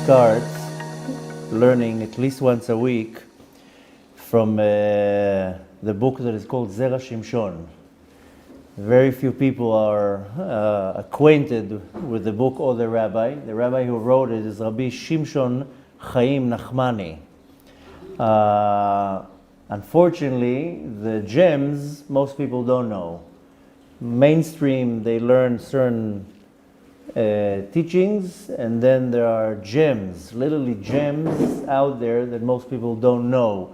start learning at least once a week from the book that is called Zera Shimshon. Very few people are acquainted with the book or the rabbi. The rabbi who wrote it is Rabbi Shimshon Chaim Nachmani. Unfortunately, the gems most people don't know. Mainstream, they learn certain teachings, and then there are gems, literally gems out there that most people don't know,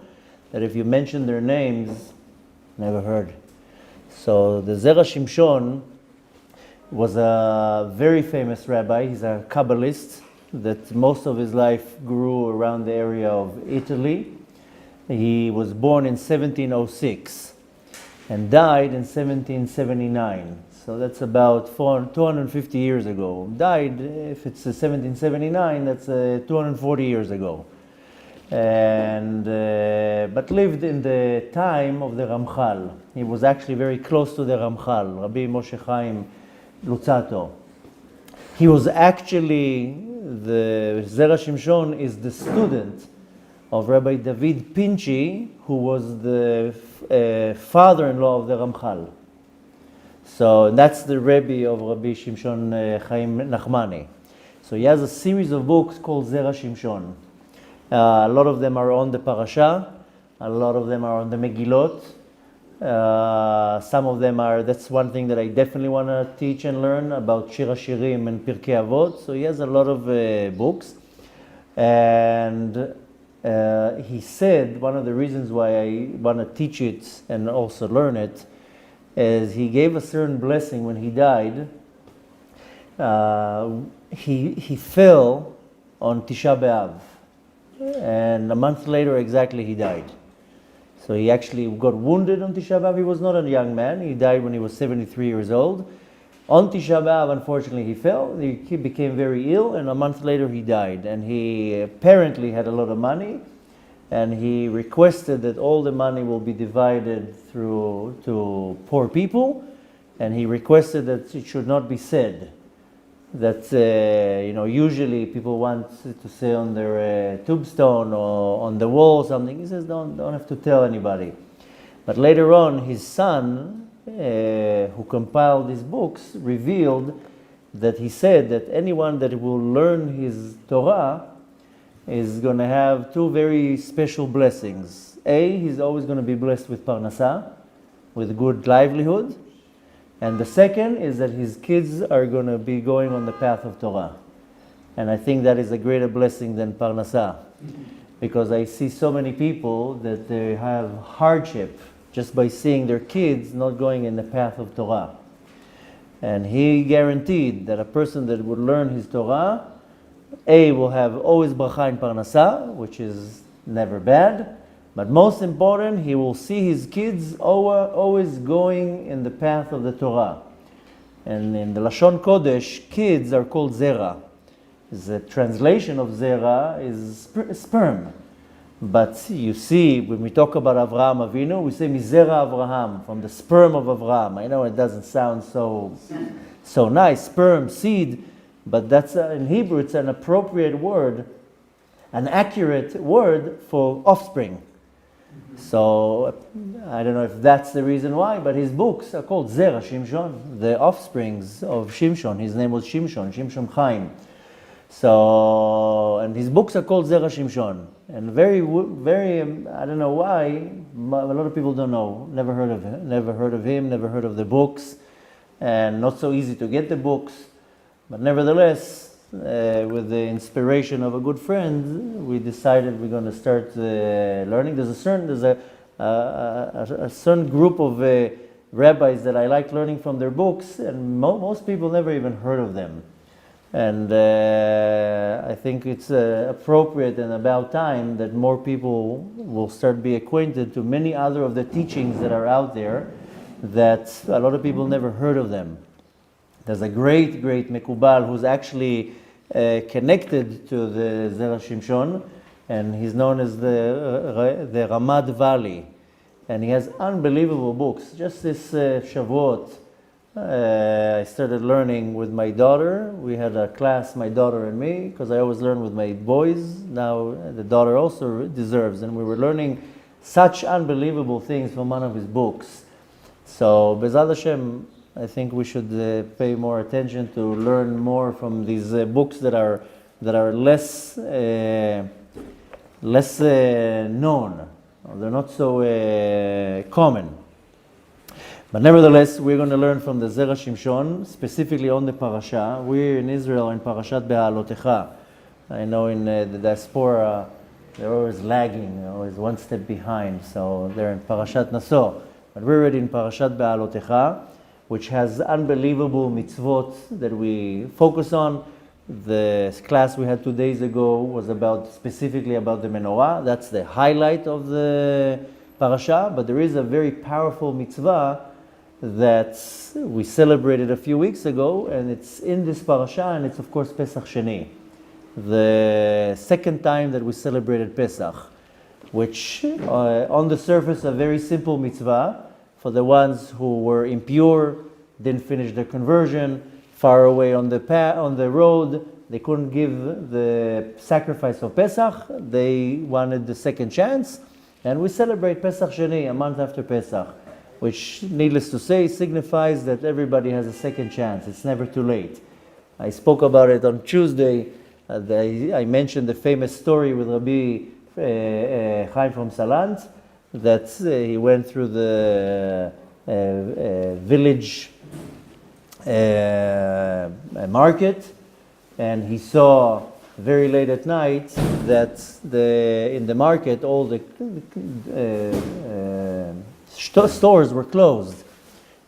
that if you mention their names, never heard. So the Zera Shimshon was a very famous rabbi. He's a Kabbalist that most of his life grew around the area of Italy. He was born in 1706 and died in 1779. So that's about 250 years ago. Died, if it's 1779, that's 240 years ago. And but lived in the time of the Ramchal. He was actually very close to the Ramchal, Rabbi Moshe Chaim Luzzatto. He was actually, the Zera Shimshon is the student of Rabbi David Pinchi, who was the father-in-law of the Ramchal. So that's the Rabbi of Rabbi Shimshon Chaim Nachmani. So he has a series of books called Zera Shimshon. A lot of them are on the Parashat, a lot of them are on the Megillot. Some of them are, that's one thing that I definitely want to teach and learn about Shir HaShirim and Pirkei Avot. So he has a lot of books. And he said one of the reasons why I want to teach it and also learn it is he gave a certain blessing when he died. He fell on Tisha B'Av, and a month later exactly he died. So he actually got wounded on Tisha B'Av. He was not a young man. He died when he was 73 years old. On Tisha B'Av, unfortunately, he fell. He became very ill, and a month later he died. And he apparently had a lot of money, and he requested that all the money will be divided through to poor people, and he requested that it should not be said. That usually people want to say on their tombstone or on the wall something. He says don't have to tell anybody. But later on, his son, who compiled these books, revealed that he said that anyone that will learn his Torah is going to have two very special blessings. A, he's always going to be blessed with parnasah, with good livelihood. And the second is that his kids are going to be going on the path of Torah. And I think that is a greater blessing than parnasah. Because I see so many people that they have hardship just by seeing their kids not going in the path of Torah. And he guaranteed that a person that would learn his Torah, A, will have always bracha in parnasah, which is never bad. But most important, he will see his kids always going in the path of the Torah. And in the Lashon Kodesh, kids are called Zera. The translation of Zera is sperm. But you see, when we talk about Avraham Avinu, we say Mizera Avraham, from the sperm of Avraham. I know it doesn't sound so nice, sperm, seed, but that's in Hebrew it's an appropriate word, an accurate word for offspring. So I don't know if that's the reason why, but his books are called Zera Shimshon, the offsprings of Shimshon. His name was Shimshon Chaim. So, and his books are called Zera Shimshon. And very, I don't know why, a lot of people don't know, never heard of him, never heard of the books, and not so easy to get the books. But nevertheless, with the inspiration of a good friend, we decided we're going to start learning. There's a certain group of rabbis that I like learning from their books, and most people never even heard of them. And I think it's appropriate and about time that more people will start be acquainted to many other of the teachings that are out there that a lot of people never heard of them. There's a great Mekubal who's actually connected to the Zera Shimshon, and he's known as the Ramad Valley. And he has unbelievable books. Just this Shavuot, I started learning with my daughter. We had a class, my daughter and me, because I always learn with my boys. Now the daughter also deserves, and we were learning such unbelievable things from one of his books. So, Bezat Hashem, I think we should pay more attention to learn more from these books that are less known. They're not so common. But nevertheless, we're going to learn from the Zera Shimshon, specifically on the Parasha. We're in Israel in Parashat Behaalotecha. I know in the diaspora, they're always lagging, always one step behind. So they're in Parashat Naso. But we're already in Parashat Behaalotecha, which has unbelievable mitzvot that we focus on. The class we had 2 days ago was specifically about the menorah. That's the highlight of the Parasha. But there is a very powerful mitzvah that we celebrated a few weeks ago, and it's in this parasha, and it's of course Pesach Sheni, the second time that we celebrated Pesach, which on the surface a very simple mitzvah for the ones who were impure, didn't finish their conversion, far away on the road, they couldn't give the sacrifice of Pesach, they wanted the second chance, and we celebrate Pesach Sheni a month after Pesach, which, needless to say, signifies that everybody has a second chance. It's never too late. I spoke about it on Tuesday. I mentioned the famous story with Rabbi Chaim from Salant, that he went through the village market, and he saw very late at night that in the market all the stores were closed.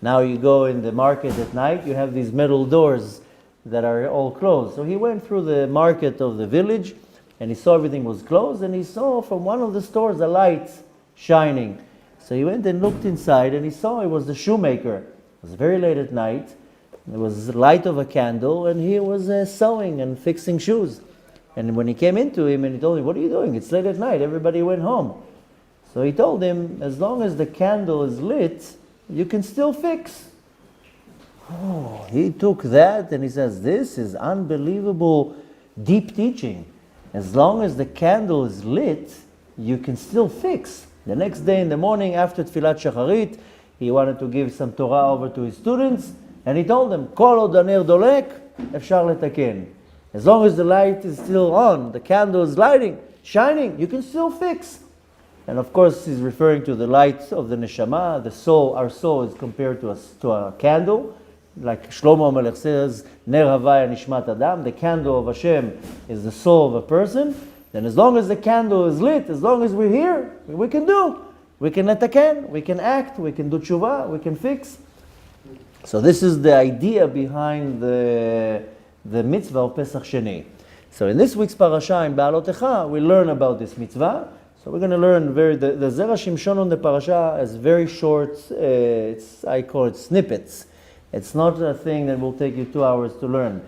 Now you go in the market at night, you have these metal doors that are all closed. So he went through the market of the village, and he saw everything was closed, and he saw from one of the stores a light shining. So he went and looked inside, and he saw it was the shoemaker. It was very late at night. There was the light of a candle, and he was sewing and fixing shoes. And when he came into him, and he told him, "What are you doing? It's late at night. Everybody went home." So he told him, as long as the candle is lit, you can still fix. Oh, he took that and he says, this is unbelievable deep teaching. As long as the candle is lit, you can still fix. The next day in the morning after Tfilat Shacharit, he wanted to give some Torah over to his students, and he told them, Kol od haner dolek, efshar letaken. As long as the light is still on, the candle is shining, you can still fix. And of course, he's referring to the light of the neshama, the soul. Our soul is compared to a candle. Like Shlomo Melech says, Ner Havaya Nishmat Adam, the candle of Hashem is the soul of a person. Then as long as the candle is lit, as long as we're here, we can do. We can letaken, we can act, we can do tshuva, we can fix. So this is the idea behind the mitzvah of Pesach Sheni. So in this week's parasha, in Behaalotecha, we learn about this mitzvah. So we're going to learn the Zera Shimshon on the parasha is very short, I call it snippets. It's not a thing that will take you 2 hours to learn.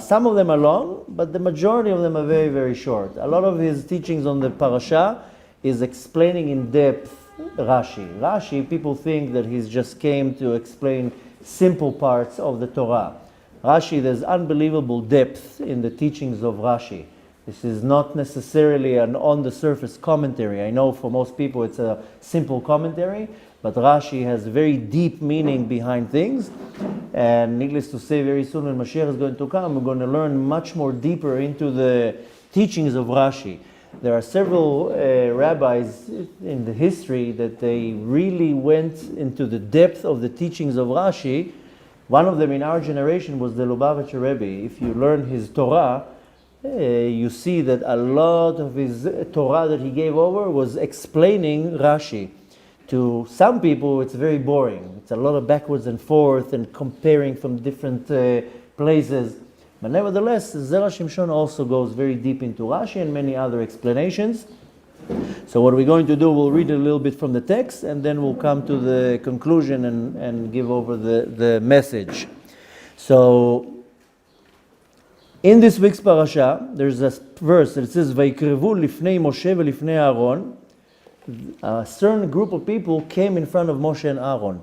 Some of them are long, but the majority of them are very, very short. A lot of his teachings on the parasha is explaining in depth Rashi. Rashi, people think that he's just came to explain simple parts of the Torah. Rashi, there's unbelievable depth in the teachings of Rashi. This is not necessarily an on-the-surface commentary. I know for most people it's a simple commentary, but Rashi has very deep meaning behind things. And needless to say, very soon when Mashiach is going to come, we're going to learn much more deeper into the teachings of Rashi. There are several rabbis in the history that they really went into the depth of the teachings of Rashi. One of them in our generation was the Lubavitcher Rebbe. If you learn his Torah, you see that a lot of his Torah that he gave over was explaining Rashi. To some people, it's very boring. It's a lot of backwards and forth and comparing from different places. But nevertheless, Zera Shimshon also goes very deep into Rashi and many other explanations. So what we're going to do, we'll read a little bit from the text, and then we'll come to the conclusion and give over the message. So, in this week's parasha, there's a verse that says, "Vayikrevu lifnei Moshe velifnei Aaron." A certain group of people came in front of Moshe and Aaron.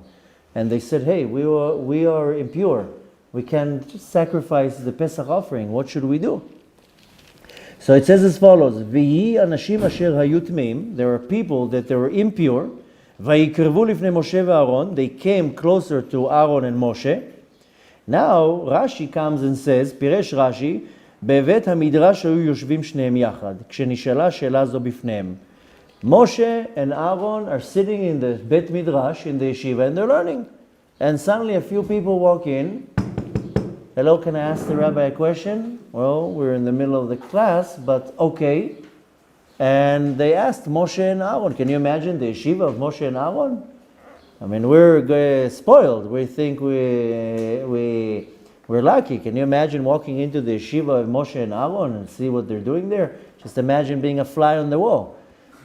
and they said, hey, we are impure. We can't sacrifice the Pesach offering. What should we do? So it says as follows, V'yi anashim asher hayu tmeim, there are people that they were impure, Vayikrevu lifnei Moshe ve'Aaron, they came closer to Aaron and Moshe. Now Rashi comes and says, Piresh Rashi, בבית המדרש היו יושבים שניהם יחד, כשנשאלה שאלה זו בפניהם. Moshe and Aaron are sitting in the Bet Midrash, in the yeshiva, and they're learning. And suddenly a few people walk in. Hello, can I ask the rabbi a question? Well, we're in the middle of the class, but okay. And they asked Moshe and Aaron, can you imagine the yeshiva of Moshe and Aaron? I mean, we're spoiled. We think we're lucky. Can you imagine walking into the yeshiva of Moshe and Alon and see what they're doing there? Just imagine being a fly on the wall.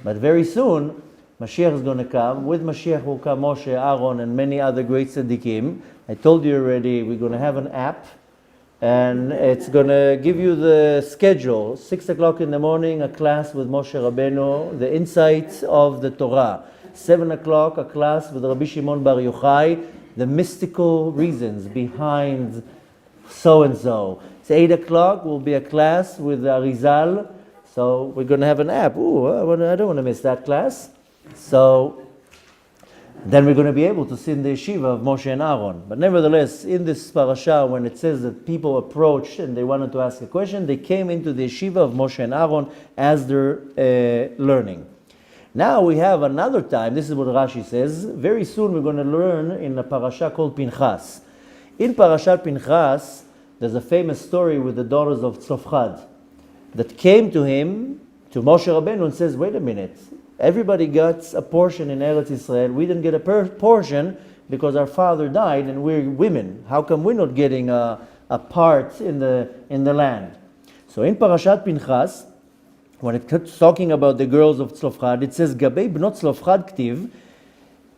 But very soon, Mashiach is going to come. With Mashiach will come Moshe, Aaron, and many other great tzaddikim. I told you already, we're going to have an app, and it's going to give you the schedule. 6 o'clock in the morning, a class with Moshe Rabbeinu, the insights of the Torah. 7 o'clock, a class with Rabbi Shimon Bar Yochai, the mystical reasons behind so-and-so. It's 8 o'clock, will be a class with Arizal. So we're going to have an app. Ooh, I don't want to miss that class. So then we're going to be able to see in the yeshiva of Moshe and Aaron. But nevertheless, in this parasha, when it says that people approached and they wanted to ask a question, they came into the yeshiva of Moshe and Aaron as they're learning. Now we have another time, this is what Rashi says, very soon we're going to learn in a parasha called Pinchas. In Parashat Pinchas, there's a famous story with the daughters of Tzlofchad that came to him, to Moshe Rabbeinu, and says, wait a minute, everybody got a portion in Eretz Yisrael, we didn't get a portion because our father died and we're women. How come we're not getting a part in the land? So in Parashat Pinchas, when it's talking about the girls of Tzlofchad, it says, Gabei bnot Tzlofchad ktiv,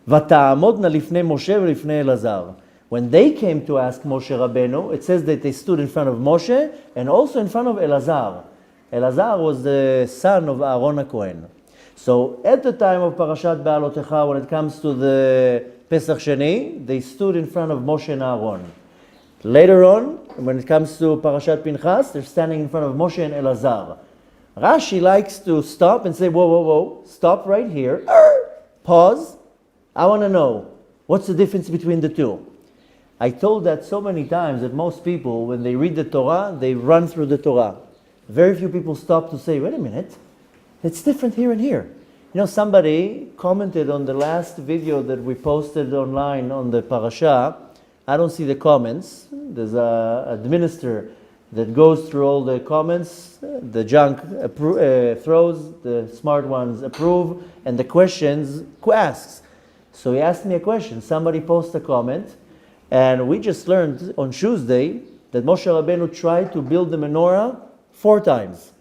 vata'amodna lifnei Moshe v'lifnei Elazar. When they came to ask Moshe Rabbeinu, it says that they stood in front of Moshe and also in front of Elazar. Elazar was the son of Aaron HaKohen. So at the time of Parashat Behaalotecha, when it comes to the Pesach Sheni, they stood in front of Moshe and Aaron. Later on, when it comes to Parashat Pinchas, they're standing in front of Moshe and Elazar. Rashi likes to stop and say, whoa, whoa, whoa, stop right here. Pause. I want to know, what's the difference between the two? I told that so many times that most people, when they read the Torah, they run through the Torah. Very few people stop to say, wait a minute, it's different here and here. You know, somebody commented on the last video that we posted online on the parasha. I don't see the comments. There's an administrator that goes through all the comments. The junk throws, the smart ones approve, and the questions asks. So he asked me a question. Somebody posted a comment, and we just learned on Tuesday that Moshe Rabbeinu tried to build the menorah 4 times.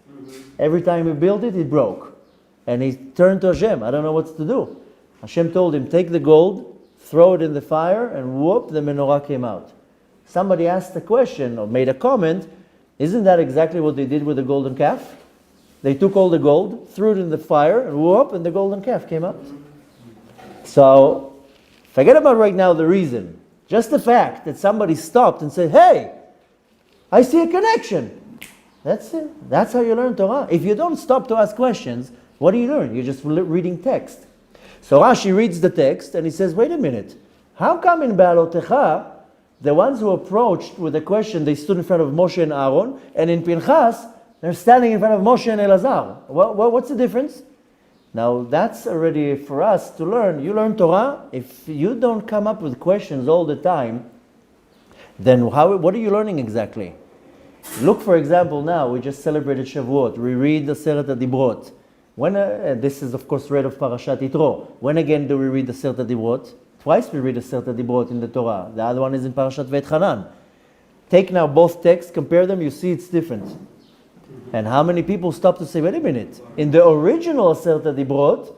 Every time he built it, it broke. And he turned to Hashem. I don't know what to do. Hashem told him, take the gold, throw it in the fire, and whoop, the menorah came out. Somebody asked a question or made a comment, isn't that exactly what they did with the golden calf? They took all the gold, threw it in the fire, and whoop, and the golden calf came out. So, forget about right now the reason. Just the fact that somebody stopped and said, hey, I see a connection. That's it. That's how you learn Torah. If you don't stop to ask questions, what do you learn? You're just reading text. So Rashi reads the text and he says, wait a minute. How come in Behaalotecha, the ones who approached with a question, they stood in front of Moshe and Aaron, and in Pinchas, they're standing in front of Moshe and Elazar? What's the difference? Now that's already for us to learn. You learn Torah. If you don't come up with questions all the time, then what are you learning exactly? Look, for example, now we just celebrated Shavuot. We read the Aseret HaDibrot. When this is, of course, read of Parashat Yitro. When again do we read the Aseret HaDibrot? Twice we read the Aseret HaDibrot in the Torah. The other one is in Parashat Ve'etchanan. Take now both texts, compare them, you see it's different. And how many people stop to say, wait a minute, in the original Aseret HaDibrot,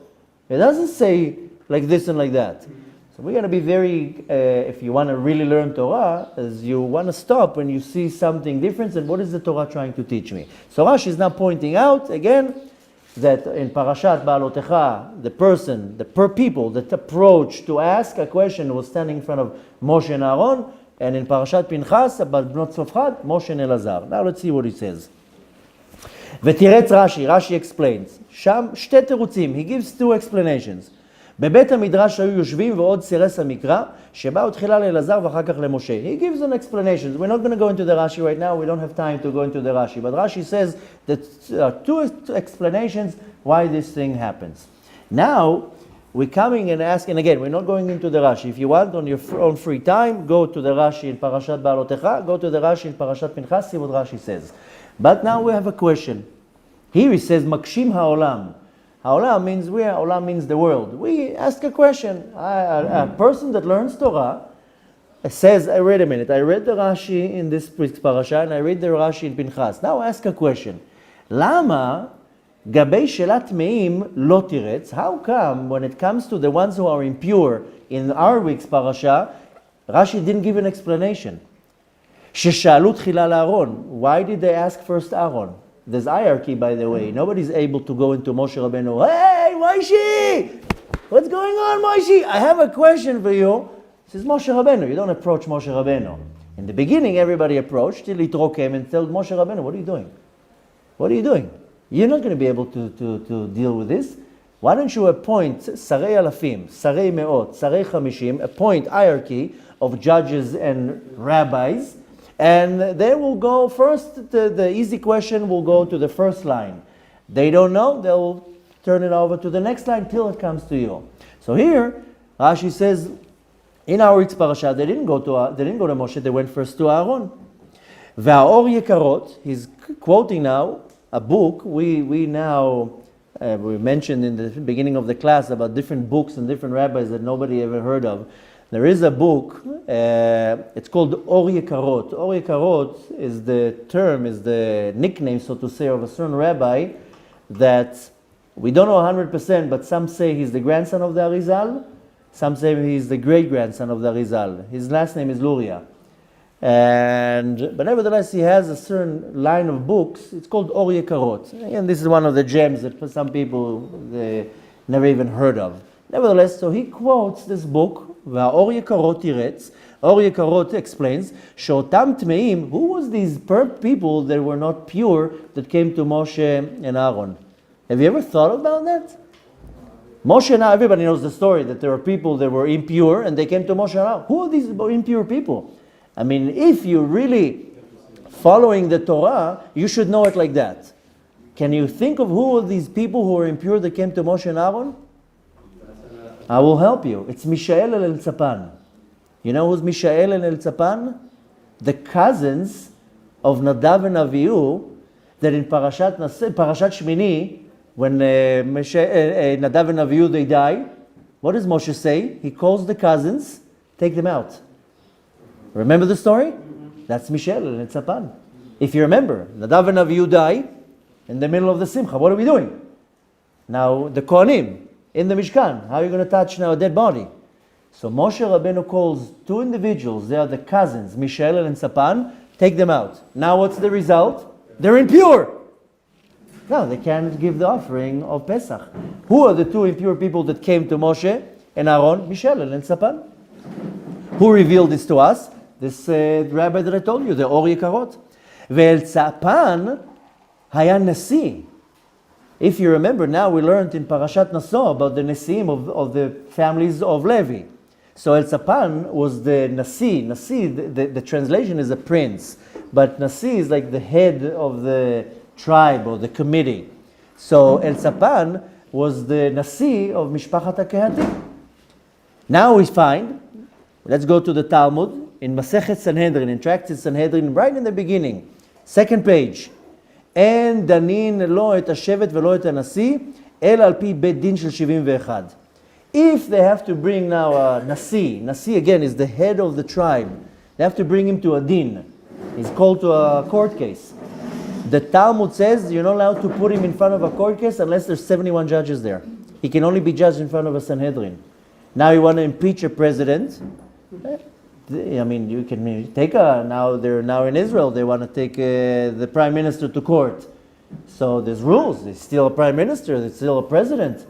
it doesn't say like this and like that. So we're going to be very, if you want to really learn Torah, as you want to stop when you see something different, and what is the Torah trying to teach me? So Rashi is now pointing out, again, that in Parashat Behaalotecha, the people that approached to ask a question was standing in front of Moshe and Aaron, and in Parashat Pinchas, about Bnot Tzlofchad, Moshe and Elazar. Now let's see what he says. ותירץ Rashi explains, שם שתי תירוצים, he gives two explanations. בבית המדרש היו יושבים ועוד סירס המקרא, שבאו תחילה לאלעזר ואחר כך למשה. He gives an explanation. We're not going to go into the Rashi right now, we don't have time to go into the Rashi, but Rashi says that two explanations why this thing happens. Now, we're coming and asking, again, we're not going into the Rashi. If you want, on your own free time, go to the Rashi in Parashat Behaalotecha, go to the Rashi in Parashat Pinchas, see what Rashi says. But now we have a question. Here he says, Makshim ha'olam. Ha'olam means where? Olam means the world. We ask a question. A person that learns Torah says, wait a minute, I read the Rashi in this parasha and I read the Rashi in Pinchas. Now ask a question. Lama gabei shelat meim lo tiretz? How come when it comes to the ones who are impure in our week's parasha, Rashi didn't give an explanation? Sheshalu tchila la'Aaron. Why did they ask first Aaron? There's hierarchy, by the way. Nobody's able to go into Moshe Rabbeinu. Hey, Moshe! What's going on, Moshe? I have a question for you. This is Moshe Rabbeinu. You don't approach Moshe Rabbeinu. In the beginning, everybody approached till Yitro came and told Moshe Rabbeinu, what are you doing? What are you doing? You're not going to be able to deal with this. Why don't you appoint Sarei Alafim, Sarei Me'ot, Sarei Chamishim, appoint hierarchy of judges and rabbis, and they will go first, the easy question will go to the first line. They don't know, they'll turn it over to the next line till it comes to you. So here, Rashi says, in our week's parasha, they didn't go to Moshe, they went first to Aaron. Ve'aor yekarot, he's quoting now a book, we mentioned in the beginning of the class about different books and different rabbis that nobody ever heard of. There is a book, it's called Or Yekarot. Or Yekarot is the nickname, so to say, of a certain rabbi that we don't know 100%, but some say he's the grandson of the Arizal, some say he's the great-grandson of the Arizal. His last name is Luria. But nevertheless, he has a certain line of books, it's called Or Yekarot. And this is one of the gems that for some people they never even heard of. Nevertheless, so he quotes this book, והאור יקרות תירץ, אור יקרות explains, שאותם טמאים, who was these people that were not pure that came to Moshe and Aaron? Have you ever thought about that? Moshe and Aaron, everybody knows the story that there were people that were impure and they came to Moshe and Aaron. Who are these impure people? I mean, if you're really following the Torah, you should know it like that. Can you think of who are these people who are impure that came to Moshe and Aaron? I will help you. It's Mishael and Elzapan. You know who's Mishael and Elzapan? The cousins of Nadav and Avihu that in Parashat Shmini, when Nadav and Avihu they die, what does Moshe say? He calls the cousins, take them out. Remember the story? That's Mishael and Elzapan. If you remember, Nadav and Avihu die in the middle of the Simcha. What are we doing? Now the Kohanim in the Mishkan. How are you going to touch now a dead body? So Moshe Rabbeinu calls two individuals, they are the cousins, Mishael and Sapan, take them out. Now what's the result? They're impure. No, they can't give the offering of Pesach. Who are the two impure people that came to Moshe and Aaron? Mishael and Sapan. Who revealed this to us? This rabbi that I told you, the Or Yekarot. Ve'el haya nasi. If you remember, now we learned in Parashat Naso about the Nesiim of the families of Levi. So Elzapan was the Nasi. Nasi, the translation is a prince, but Nasi is like the head of the tribe or the committee. So Elzapan was the Nasi of Mishpachat HaKehatim. Now we find, let's go to the Talmud, in Masechet Sanhedrin, in Tractate Sanhedrin, right in the beginning, second page. אין דנין לא את השבט ולא את הנשיא, אלא על פי בית דין של 71. If they have to bring now a Nasi again is the head of the tribe, they have to bring him to a din. He's called to a court case. The Talmud says you're not allowed to put him in front of a court case unless there's 71 judges there. He can only be judged in front of a Sanhedrin. Now you want to impeach a president, I mean, you can take now they're now in Israel, they want to take the prime minister to court. So there's rules. There's still a prime minister. There's still a president.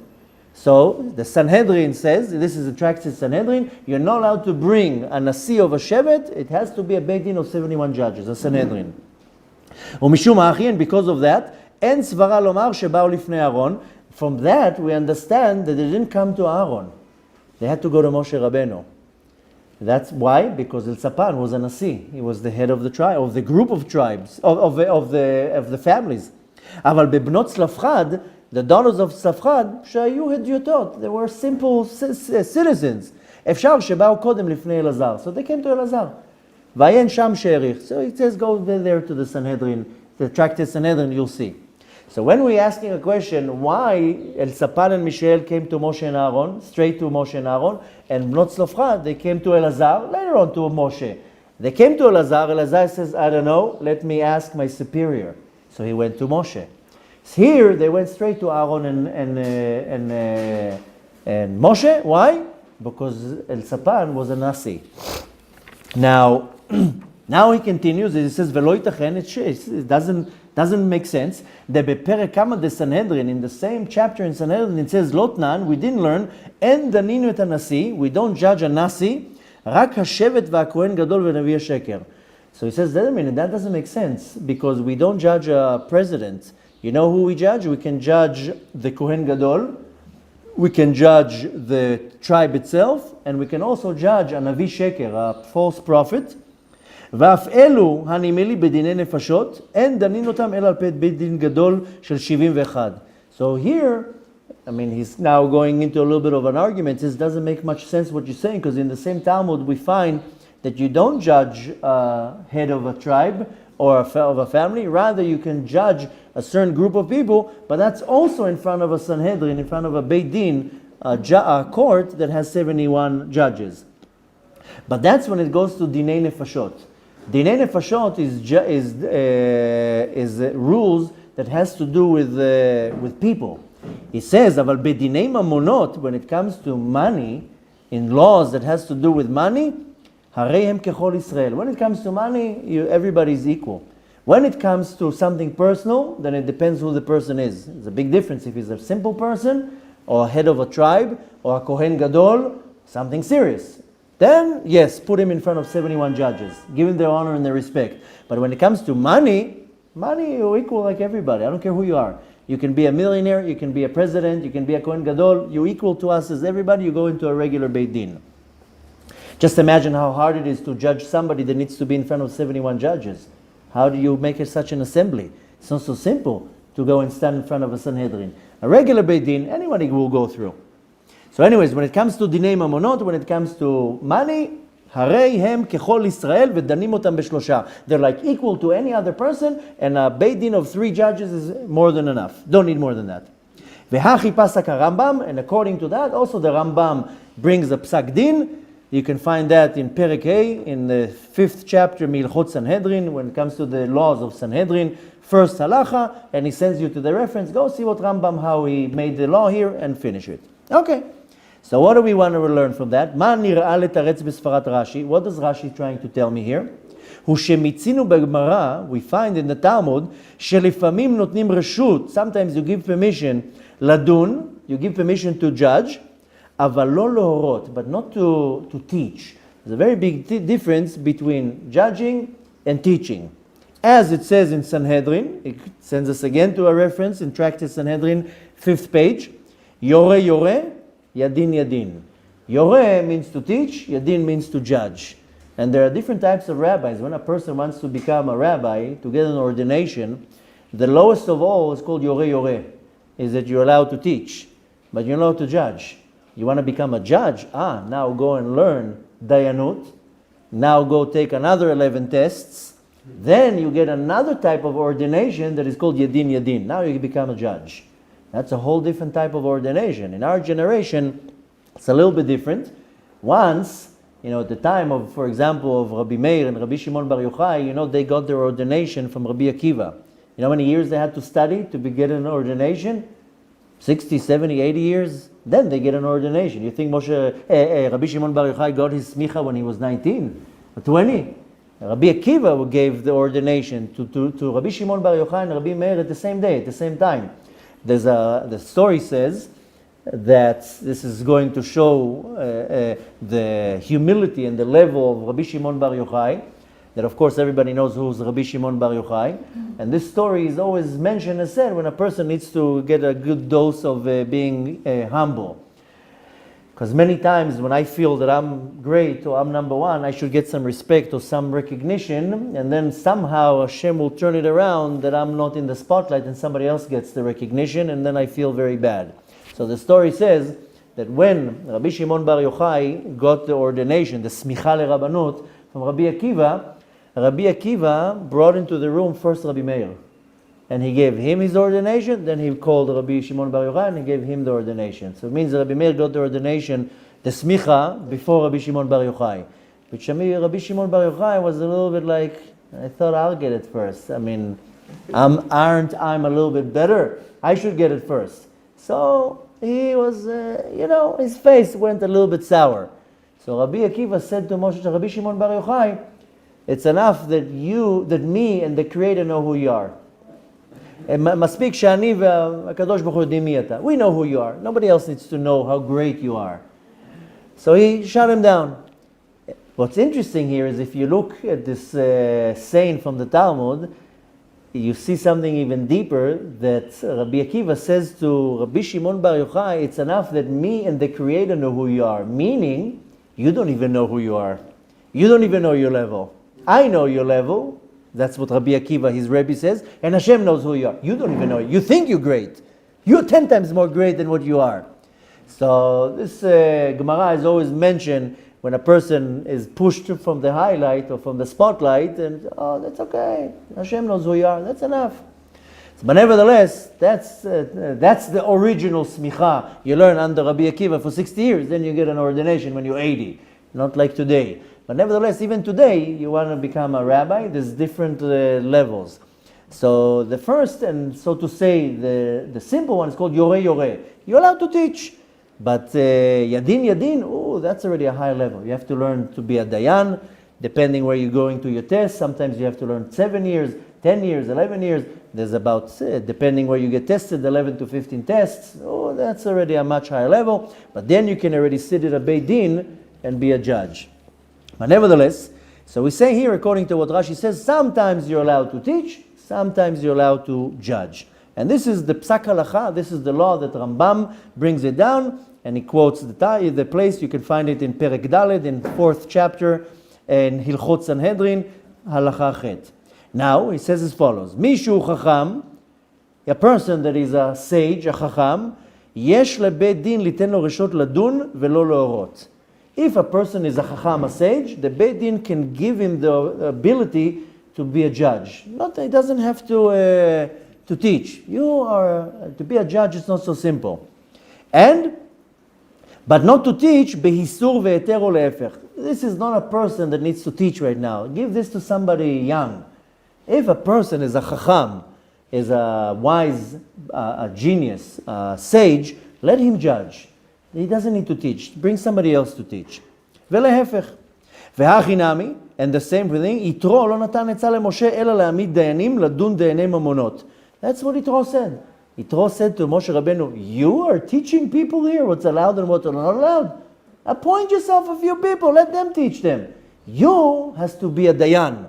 So the Sanhedrin says, this is a Tractate Sanhedrin, you're not allowed to bring a Nasi of a Shevet. It has to be a Beit Din of 71 judges, a Sanhedrin. ומשום האחי, and because of that, אין סברה לומר שבאו לפני אהרון. From that, we understand that they didn't come to Aaron. They had to go to Moshe Rabbeinu. That's why, because Elsapan was a Nasi. He was the head of the tribe, of the group of tribes, of the families. אבל בבנות צלפחד, the daughters of צלפחד, שהיו הדיוטות, they were simple citizens. אפשר שבאו קודם לפני אלעזר. So they came to אלעזר. ועיין שם שהעריך. So it says go there to the Sanhedrin, the Tractate Sanhedrin, you'll see. So when we're asking a question, why Elsapan and Mishael came to Moshe and Aaron, straight to Moshe and Aaron, and Bnot Tzlofchad, they came to Elazar, later on to Moshe. They came to Elazar, Elazar says, I don't know, let me ask my superior. So he went to Moshe. Here, they went straight to Aaron and Moshe. Why? Because Elsapan was a Nasi. Now, now he continues, he says, V'lo yitachen, it doesn't make sense. בפרק כמה דסנהדרין, in the same chapter in Sanhedrin, it says, לוטנן, we didn't learn, אין דנינו את הנשיא, we don't judge a נשיא, רק השבט והכהן גדול ונביא השקר. So he says, wait a minute, that doesn't make sense, because we don't judge a president. You know who we judge? We can judge the Kohen Gadol, we can judge the tribe itself, and we can also judge a Navi Sheker, a false prophet. ואף אלו הנמלי בדיני נפשות, אין דנין אותם אלא על פי בית דין גדול של 71. So here, I mean, he's now going into a little bit of an argument. It doesn't make much sense what you're saying, because in the same Talmud we find that you don't judge a head of a tribe or of a family. Rather, you can judge a certain group of people, but that's also in front of a Sanhedrin, in front of a Beit Din, a court that has 71 judges. But that's when it goes to Dinei Nefashot. Dinei Nefashot is rules that has to do with people. He says, אבל בדיני ממונות, when it comes to money, in laws that has to do with money, הרי הם ככל ישראל. When it comes to money, everybody's equal. When it comes to something personal, then it depends who the person is. There's a big difference if he's a simple person, or a head of a tribe, or a Kohen Gadol, something serious. Then, yes, put him in front of 71 judges. Give him their honor and their respect. But when it comes to money, you're equal like everybody. I don't care who you are. You can be a millionaire, you can be a president, you can be a Kohen Gadol. You're equal to us as everybody. You go into a regular Beit Din. Just imagine how hard it is to judge somebody that needs to be in front of 71 judges. How do you make such an assembly? It's not so simple to go and stand in front of a Sanhedrin. A regular Beit Din, anybody will go through. So anyways, when it comes to דיני ממונות, when it comes to money, הרי הם ככל ישראל ודנים אותם בשלושה. They're like equal to any other person, and a Beit Din of 3 judges is more than enough. Don't need more than that. והכי פסק הרמב"ם, and according to that, also the Rambam brings a psak din. You can find that in Perek A, in the 5th chapter, Milchot Sanhedrin, when it comes to the laws of Sanhedrin, first halacha, and he sends you to the reference. Go see what Rambam, how he made the law here, and finish it. Okay. So what do we want to learn from that? מה נראה לתרץ בספרת רש"י? What is Rashi trying to tell me here? הוא שמצינו בגמרא, we find in the Talmud, שלפעמים נותנים רשות, sometimes you give permission לדון, you give permission to judge, אבל לא להורות, but not to teach. There's a very big difference between judging and teaching. As it says in Sanhedrin, it sends us again to a reference in Tractate Sanhedrin, 5th page, יורה יורה, Yadin Yadin. Yoreh means to teach, Yadin means to judge. And there are different types of rabbis. When a person wants to become a rabbi, to get an ordination, the lowest of all is called Yoreh Yoreh, is that you're allowed to teach, but you're not allowed to judge. You want to become a judge? Now go and learn Dayanut. Now go take another 11 tests. Then you get another type of ordination that is called Yadin Yadin. Now you become a judge. That's a whole different type of ordination. In our generation, it's a little bit different. Once, at the time of, for example, of Rabbi Meir and Rabbi Shimon Bar Yochai, they got their ordination from Rabbi Akiva. You know how many years they had to study to get an ordination? 60, 70, 80 years? Then they get an ordination. You think Rabbi Shimon Bar Yochai got his smicha when he was 19 or 20? Rabbi Akiva gave the ordination to Rabbi Shimon Bar Yochai and Rabbi Meir at the same day, at the same time. The story says that this is going to show the humility and the level of Rabbi Shimon Bar Yochai, that of course everybody knows who's Rabbi Shimon Bar Yochai. And this story is always mentioned and said when a person needs to get a good dose of being humble. Because many times when I feel that I'm great or I'm number one, I should get some respect or some recognition, and then somehow Hashem will turn it around that I'm not in the spotlight and somebody else gets the recognition, and then I feel very bad. So the story says that when Rabbi Shimon Bar Yochai got the ordination, the smicha lerabbanut from Rabbi Akiva brought into the room first Rabbi Meir. And he gave him his ordination, then he called Rabbi Shimon Bar Yochai and he gave him the ordination. So it means that Rabbi Meir got the ordination, the smicha, before Rabbi Shimon Bar Yochai. Which Rabbi Shimon Bar Yochai was a little bit like, I thought I'll get it first. I mean, aren't I a little bit better? I should get it first. So he was, his face went a little bit sour. So Rabbi Akiva said to Rabbi Shimon Bar Yochai, it's enough that me and the Creator know who you are. מספיק שאני והקדוש ברוך הוא יודעים מי אתה. We know who you are. Nobody else needs to know how great you are. So he shut him down. What's interesting here is if you look at this saying from the Talmud, you see something even deeper, that Rabbi Akiva says to Rabbi Shimon Bar Yochai, it's enough that me and the Creator know who you are. Meaning, you don't even know who you are. You don't even know your level. I know your level. That's what Rabbi Akiva, his Rebbe, says. And Hashem knows who you are. You don't even know it. You think you're great. You're 10 times more great than what you are. So this Gemara is always mentioned when a person is pushed from the highlight or from the spotlight, and that's okay. Hashem knows who you are. That's enough. But nevertheless, that's the original smicha. You learn under Rabbi Akiva for 60 years, then you get an ordination when you're 80. Not like today. But nevertheless, even today, you want to become a rabbi, there's different levels. So the first, and so to say, the simple one is called Yoreh Yoreh. You're allowed to teach. But Yadin, that's already a high level. You have to learn to be a Dayan, depending where you're going to your test. Sometimes you have to learn 7 years, 10 years, 11 years. There's about, depending where you get tested, 11 to 15 tests. That's already a much higher level. But then you can already sit at a Beit Din and be a judge. But nevertheless, so we say here, according to what Rashi says, sometimes you're allowed to teach, sometimes you're allowed to judge. And this is the Psak Halacha, this is the law that Rambam brings it down, and he quotes the place. You can find it in Perek Daled, in 4th chapter, in Hilchot Sanhedrin, Halacha Chet. Now, he says as follows, Mishu Chacham, a person that is a sage, a Chacham, Yesh lebeit din liten lo reshot ladun velo leorot. If a person is a chacham, a sage, the Beit Din can give him the ability to be a judge. He doesn't have to teach. To be a judge is not so simple. But not to teach, behisur ve'eter o le'efech. This is not a person that needs to teach right now. Give this to somebody young. If a person is a chacham, is a wise, a genius, a sage, let him judge. He doesn't need to teach. Bring somebody else to teach. ולהפך. והכי and the same thing, יתרו לא נתן עצה למשה אלא להעמיד דיינים לדון דייני ממונות. That's what Yitro said. Yitro said to Moshe Rabbeinu, you are teaching people here what's allowed and what's not allowed. Appoint yourself a few people, let them teach them. You has to be a dayan.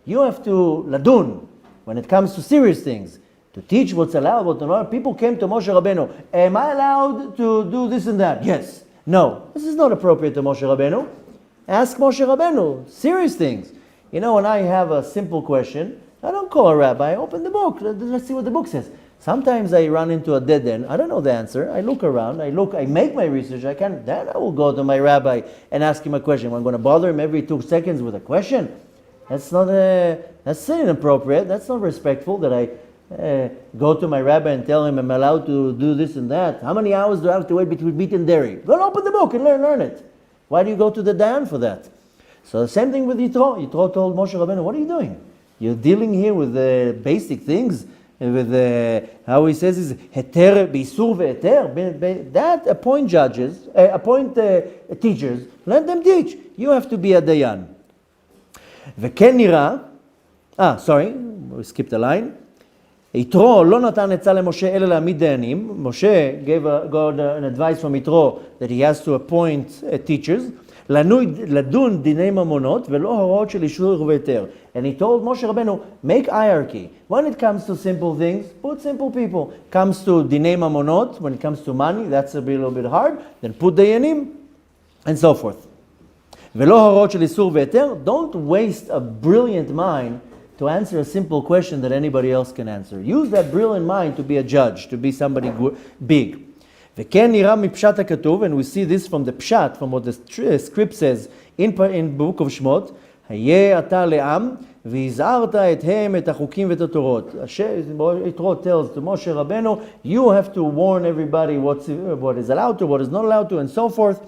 You have to ladun when it comes to serious things. To teach what's allowed, what's not allowed. People came to Moshe Rabbeinu, am I allowed to do this and that? Yes. No. This is not appropriate to Moshe Rabbeinu. Ask Moshe Rabbeinu. Serious things. When I have a simple question, I don't call a rabbi. I open the book. Let's see what the book says. Sometimes I run into a dead end. I don't know the answer. I look around. I make my research. Then I will go to my rabbi and ask him a question. I'm going to bother him every 2 seconds with a question. That's inappropriate. That's not respectful that I go to my rabbi and tell him I'm allowed to do this and that. How many hours do I have to wait between meat and dairy? Go and open the book and learn it. Why do you go to the Dayan for that? So the same thing with Yitro. Yitro told Moshe Rabbeinu, what are you doing? You're dealing here with basic things, with how he says is heter, beisur ve'eter. That appoint judges, appoint teachers, let them teach. You have to be a Dayan. וכן נראה, sorry, we skipped a line. יתרו לא נתן עצה למשה אלא להעמיד דיינים. משה got an advice from יתרו that he has to appoint teachers. לדון דיני ממונות ולא הוראות של אישור והיתר. And he told Moshe Rabbeinu, make hierarchy. When it comes to simple things, put simple people. Comes to דיני ממונות, when it comes to money, that's a little bit hard, then put דיינים, and so forth. ולא הוראות של איסור והיתר, don't waste a brilliant mind to answer a simple question that anybody else can answer. Use that brilliant mind to be a judge, to be somebody big. וכן נראה מפשט הכתוב, and we see this from the pshat, from what the script says in book of שמות, היה אתה לעם, והזהרת אתהם את החוקים ואת התורות. יתרו tells to Moshe Rabbeinu, you have to warn everybody what is allowed to, what is not allowed to, and so forth.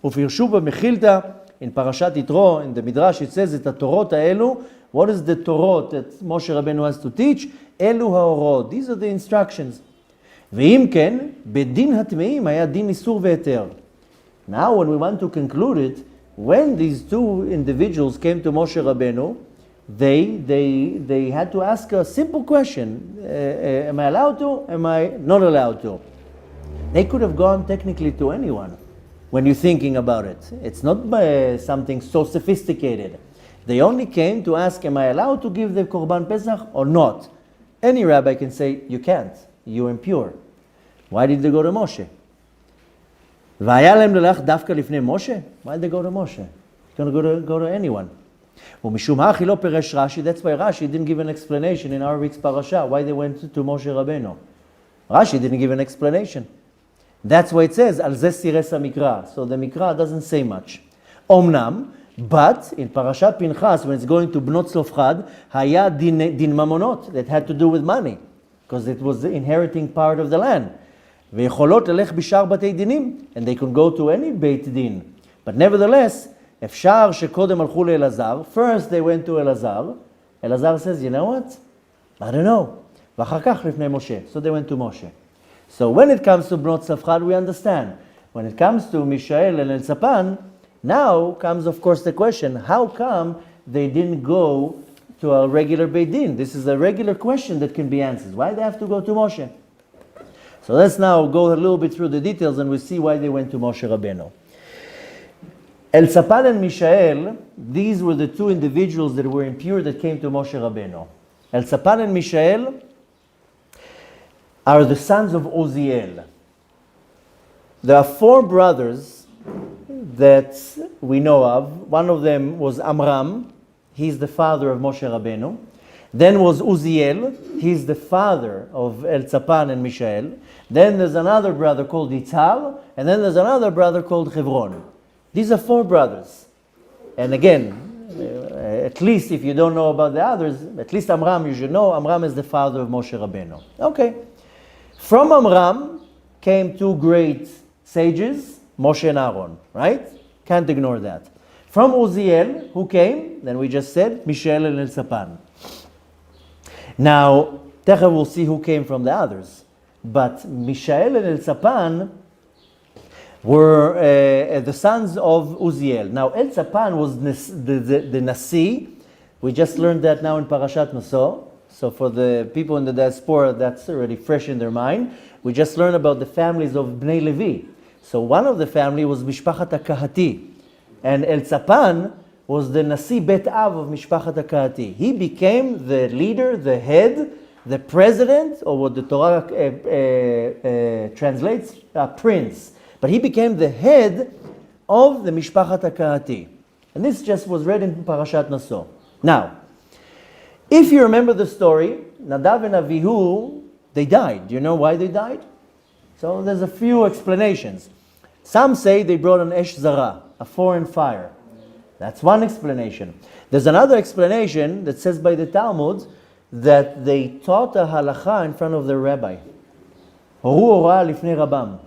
ופירשו במחילתא, in Parashat יתרו, in the Midrash, it says את התורות האלו, what is the Torah that Moshe Rabbeinu has to teach? אלו ההוראות. These are the instructions. ואם כן, בדין הטמאים היה דין איסור והיתר. Now when we want to conclude it, when these two individuals came to Moshe Rabbeinu, they had to ask a simple question. Am I allowed to? Am I not allowed to? They could have gone technically to anyone when you're thinking about it. It's not something so sophisticated. They only came to ask, am I allowed to give the Korban Pesach or not? Any rabbi can say, you can't. You're impure. Why did they go to Moshe? והיה להם ללך דווקא לפני משה? Why did they go to Moshe? It's going to go to anyone. ומשום הכי לא פירש רש"י, that's why Rashi didn't give an explanation in our week's parasha, why they went to Moshe Rabbeinu. Rashi didn't give an explanation. That's why it says, על זה סירס המקרא. So the מקרא doesn't say much. אומנם, but in Parashat Pinchas, when it's going to בנות צלופחד, היה דין ממונות, that had to do with money, because it was the inheriting part of the land. ויכולות ללך בשאר בתי דינים, and they could go to any בית דין. But nevertheless, אפשר שקודם הלכו לאלעזר, first they went to אלעזר, אלעזר says, you know what? I don't know. ואחר כך לפני משה. So they went to Moshe. So when it comes to בנות צלפחד, we understand. When it comes to מישאל and אלצפן, now comes of course the question, how come they didn't go to a regular beit din? This is a regular question that can be answered. Why they have to go to Moshe? So let's now go a little bit through the details and we see why they went to Moshe Rabbeinu. Elzapan and Mishael, these were the two individuals that were impure that came to Moshe Rabbeinu. Elzapan and Mishael are the sons of Uziel. There are four brothers that we know of. One of them was Amram. He's the father of Moshe Rabbeinu. Then was Uziel. He's the father of Elzapan and Mishael. Then there's another brother called Yitzhar. And then there's another brother called Hebron. These are four brothers. And again, at least if you don't know about the others, at least Amram you should know. Amram is the father of Moshe Rabbeinu. Okay. From Amram came two great sages, Moshe and Aaron, right? Can't ignore that. From Uziel, who came? Then we just said, Mishael and Elzapan. Now, Techa will see who came from the others. But Mishael and Elzapan were the sons of Uziel. Now, Elzapan was the Nasi. We just learned that now in Parashat Naso. So for the people in the diaspora, that's already fresh in their mind. We just learned about the families of Bnei Levi. So one of the family was Mishpachat HaKahati. And Elzapan was the Nasi Bet Av of Mishpachat HaKahati. He became the leader, the head, the president, or what the Torah translates, prince. But he became the head of the Mishpachat HaKahati. And this just was read in Parashat Naso. Now, if you remember the story, Nadav and Avihu, they died. Do you know why they died? So there's a few explanations. Some say they brought an Esh Zara, a foreign fire. That's one explanation. There's another explanation that says by the Talmud that they taught a halacha in front of the rabbi. Horu ora lifnei rabam.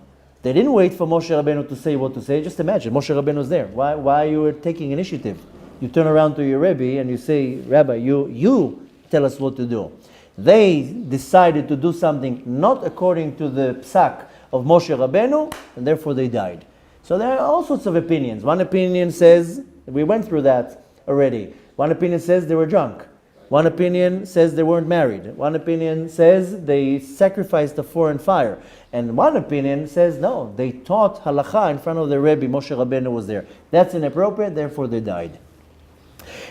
They didn't wait for Moshe Rabbeinu to say what to say. Just imagine, Moshe Rabbeinu is there. Why are you taking initiative? You turn around to your Rebbe and you say, Rabbi, you tell us what to do. They decided to do something not according to the psak of Moshe Rabbeinu, and therefore they died. So there are all sorts of opinions. One opinion says, we went through that already, One opinion says they were drunk. One opinion says they weren't married. One opinion says they sacrificed a foreign fire. And one opinion says, no, they taught halakha in front of the Rebbe. Moshe Rabbeinu was there. That's inappropriate, therefore they died.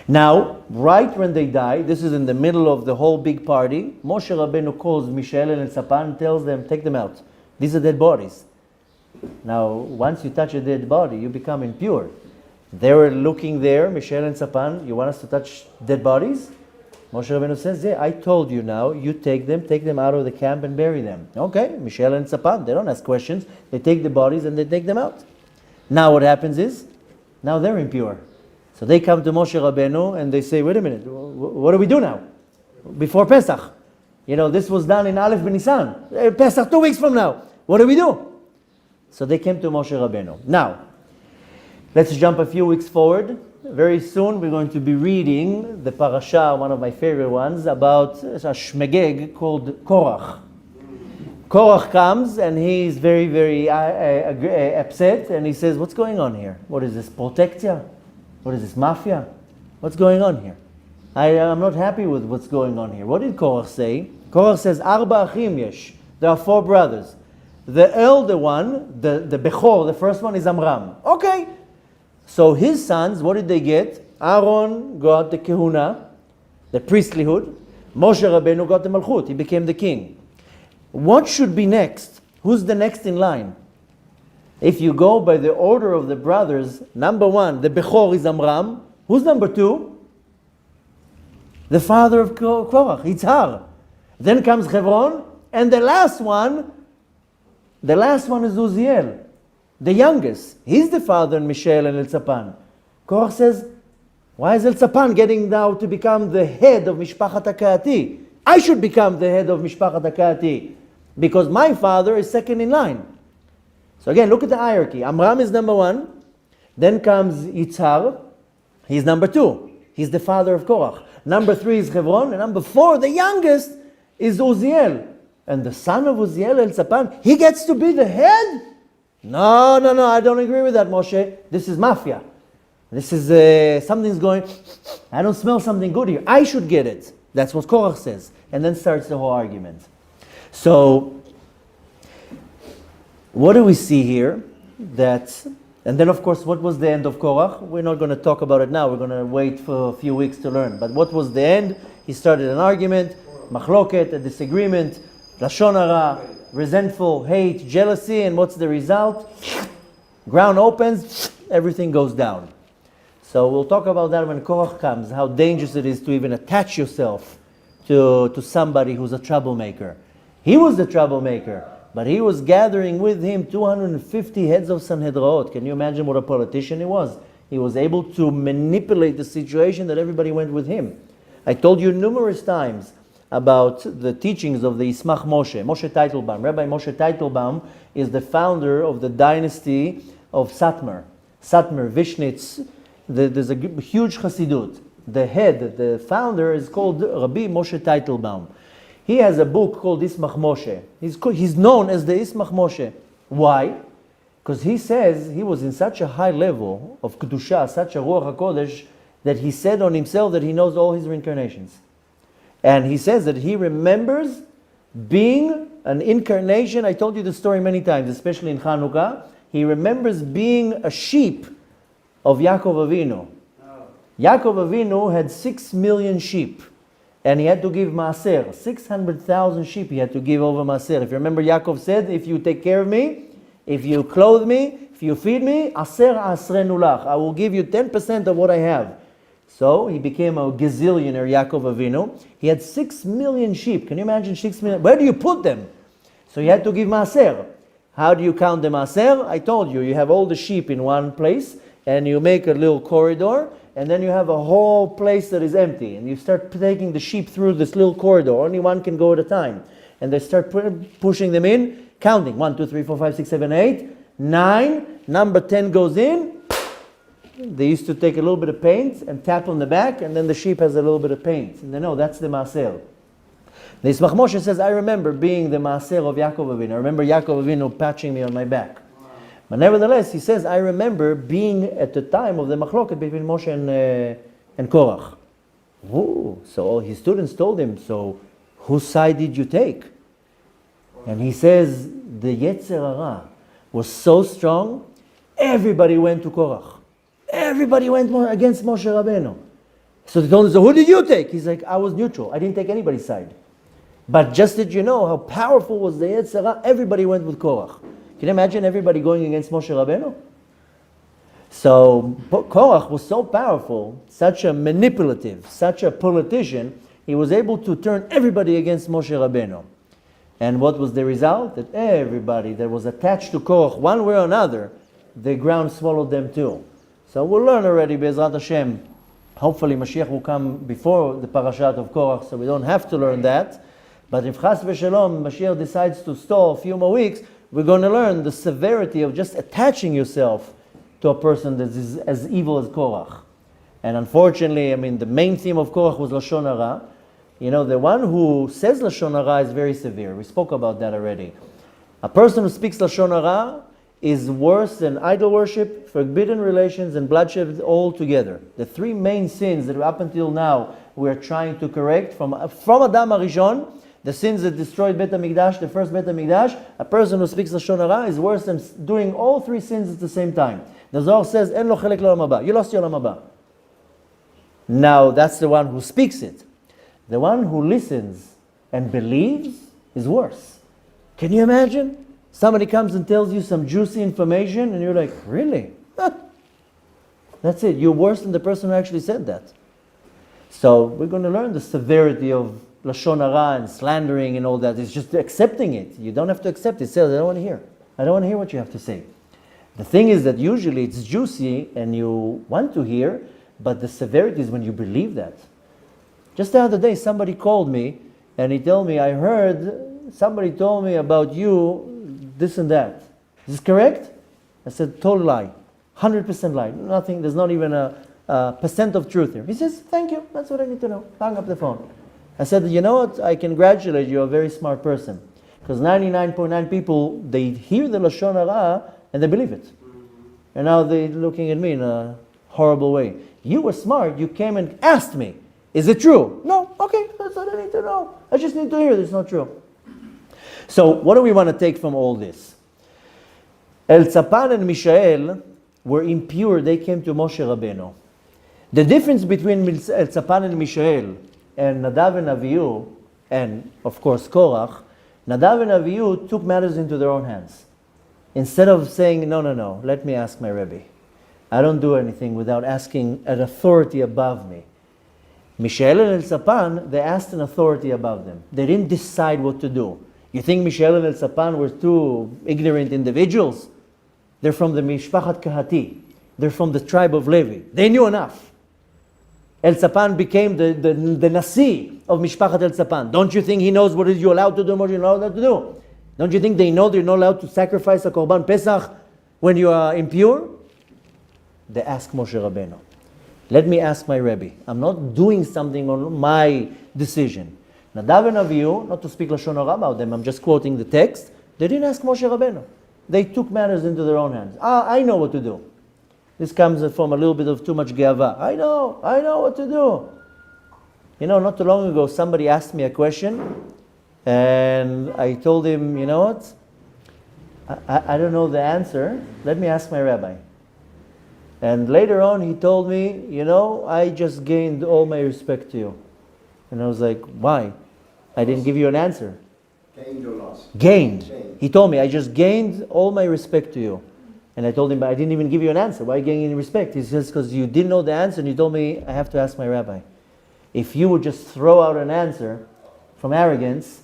Now, right when they die, this is in the middle of the whole big party, Moshe Rabbeinu calls Mishael and Tzapan and tells them, take them out. These are dead bodies. Now, once you touch a dead body, you become impure. They were looking there, Mishael and Tzapan, you want us to touch dead bodies? Moshe Rabbeinu says, yeah, I told you now, you take them out of the camp and bury them. Okay, Mishael and Tzapan, they don't ask questions. They take the bodies and they take them out. Now what happens is, now they're impure. So they come to Moshe Rabbeinu and they say, wait a minute, what do we do now? Before Pesach. This was done in Aleph B'Nisan. Pesach 2 weeks from now. What do we do? So they came to Moshe Rabbeinu. Now, let's jump a few weeks forward. Very soon we're going to be reading the parasha, one of my favorite ones, about a shmegeg called Korach. Korach comes and he's very, very upset and he says, what's going on here? What is this, protectia? What is this, mafia? What's going on here? I'm not happy with what's going on here. What did Korach say? Korach says, Arba achim yesh. There are 4 brothers. The elder one, the Bechor, the first one is Amram. Okay. So his sons, what did they get? Aaron got the Kehuna, the priestlyhood. Moshe Rabbeinu got the Malchut. He became the king. What should be next? Who's the next in line? If you go by the order of the brothers, number 1, the Bechor is Amram. Who's number 2? The father of Korach, Yitzhar. Then comes Hebron, and the last one is Uziel, the youngest. He's the father in Mishael and Elzapan. Korach says, why is Elzapan getting now to become the head of Mishpachat HaKehati? I should become the head of Mishpachat HaKehati because my father is second in line. So again, look at the hierarchy. Amram is number 1. Then comes Yitzhar. He's number 2. He's the father of Korach. Number 3 is Hebron. And number 4, the youngest, is Uziel. And the son of Uziel, Elzapan, he gets to be the head? No, I don't agree with that, Moshe. This is mafia. This is, something's going, I don't smell something good here. I should get it. That's what Korach says. And then starts the whole argument. So, what do we see here? And then of course, what was the end of Korach? We're not going to talk about it now. We're going to wait for a few weeks to learn. But what was the end? He started an argument, machloket, a disagreement, lashon hara, resentful, hate, jealousy, and what's the result? Ground opens, everything goes down. So we'll talk about that when Korach comes, how dangerous it is to even attach yourself to somebody who's a troublemaker. He was the troublemaker, but he was gathering with him 250 heads of Sanhedrot. Can you imagine what a politician he was? He was able to manipulate the situation that everybody went with him. I told you numerous times about the teachings of the Ismach Moshe Teitelbaum. Rabbi Moshe Teitelbaum is the founder of the dynasty of Satmar, Vishnitz. There's a huge Chassidut. The head, the founder, is called Rabbi Moshe Teitelbaum. He has a book called Ismach Moshe. He's known as the Ismach Moshe. Why? Because he says he was in such a high level of Kedusha, such a Ruach HaKodesh, that he said on himself that he knows all his reincarnations. And he says that he remembers being an incarnation. I told you the story many times, especially in Chanukah. He remembers being a sheep of Yaakov Avinu. Yaakov Avinu had 6 million sheep. And he had to give maaser. 600,000 sheep he had to give over maaser. If you remember, Yaakov said, if you take care of me, if you clothe me, if you feed me, aser asrenu lach. I will give you 10% of what I have. So he became a gazillionaire, Yaakov Avinu. He had 6 million sheep. Can you imagine 6 million? Where do you put them? So he had to give maaser. How do you count the maaser? I told you, you have all the sheep in one place, and you make a little corridor, and then you have a whole place that is empty. And you start taking the sheep through this little corridor. Only one can go at a time. And they start pushing them in, counting. 1, 2, 3, 4, 5, 6, 7, 8, 9. Number 10 goes in. They used to take a little bit of paint and tap on the back, and then the sheep has a little bit of paint. And they know that's the maaser. The Ismach Moshe says, I remember being the maaser of Yaakov Avinu. I remember Yaakov Avinu patching me on my back. But nevertheless, he says, I remember being at the time of the machloket between Moshe and Korach. Ooh. So his students told him, so whose side did you take? And he says, the Yetzer Hara was so strong, everybody went to Korach. Everybody went against Moshe Rabbeinu. So they told him, so who did you take? He's like, I was neutral. I didn't take anybody's side. But just that you know how powerful was the Yetzer Hara, everybody went with Korach. Can you imagine everybody going against Moshe Rabbeinu? So Korach was so powerful, such a manipulative, such a politician, he was able to turn everybody against Moshe Rabbeinu. And what was the result? That everybody that was attached to Korach, one way or another, the ground swallowed them too. So we'll learn already, Be'ezrat Hashem. Hopefully Mashiach will come before the Parashat of Korach, so we don't have to learn that. But if Chas v'Shalom, Mashiach decides to stall a few more weeks, we're going to learn the severity of just attaching yourself to a person that is as evil as Korach. And unfortunately, the main theme of Korach was Lashon Hara. You know, the one who says Lashon Hara is very severe. We spoke about that already. A person who speaks Lashon Hara is worse than idol worship, forbidden relations, and bloodshed all together. The three main sins that up until now we're trying to correct from Adam HaRishon, the sins that destroyed Beit HaMikdash, the first Beit HaMikdash, a person who speaks Lashon Hara is worse than doing all three sins at the same time. The Zohar says, En lo chelek l'olam haba. You lost your olam haba. Now, that's the one who speaks it. The one who listens and believes is worse. Can you imagine? Somebody comes and tells you some juicy information and you're like, really? That's it. You're worse than the person who actually said that. So we're going to learn the severity of Lashon Hara and slandering and all that. It's just accepting it. You don't have to accept it. Say, I don't want to hear. I don't want to hear what you have to say. The thing is that usually it's juicy and you want to hear, but the severity is when you believe that. Just the other day, somebody called me and he told me, I heard somebody told me about you this and that. Is this correct? I said, total lie. 100% lie. Nothing, there's not even a percent of truth here. He says, thank you, that's what I need to know. Hung up the phone. I said, you know what, I congratulate you, you're a very smart person. Because 99.9 people, they hear the Lashon Hara and they believe it. And now they're looking at me in a horrible way. You were smart, you came and asked me, is it true? No, okay, that's what I need to know. I just need to hear this, not true. So what do we want to take from all this? Elzapan and Mishael were impure, they came to Moshe Rabbeinu. The difference between Elzapan and Mishael and Nadav and Avihu, and of course Korach, Nadav and Avihu took matters into their own hands. Instead of saying, no, let me ask my Rabbi. I don't do anything without asking an authority above me. Mishael and Elzapan, they asked an authority above them. They didn't decide what to do. You think Mishael and Elzapan were two ignorant individuals? They're from the Mishpachat Kahati. They're from the tribe of Levi. They knew enough. Elzapan became the Nasi of Mishpachat Elzapan. Don't you think he knows what you're allowed to do and what you're not allowed to do? Don't you think they know they're not allowed to sacrifice a Korban Pesach when you are impure? They ask Moshe Rabbeinu. Let me ask my Rabbi. I'm not doing something on my decision. Nadav and Avihu, not to speak Lashon Hara about them, I'm just quoting the text. They didn't ask Moshe Rabbeinu. They took matters into their own hands. I know what to do. This comes from a little bit of too much geava. I know what to do. You know, not too long ago, somebody asked me a question, and I told him, you know what? I don't know the answer. Let me ask my rabbi. And later on, he told me, you know, I just gained all my respect to you. And I was like, why? I didn't give you an answer. Gained or lost? Gained. He told me, I just gained all my respect to you. And I told him, but I didn't even give you an answer. Why gain any respect? He says, because you didn't know the answer and you told me I have to ask my rabbi. If you would just throw out an answer from arrogance,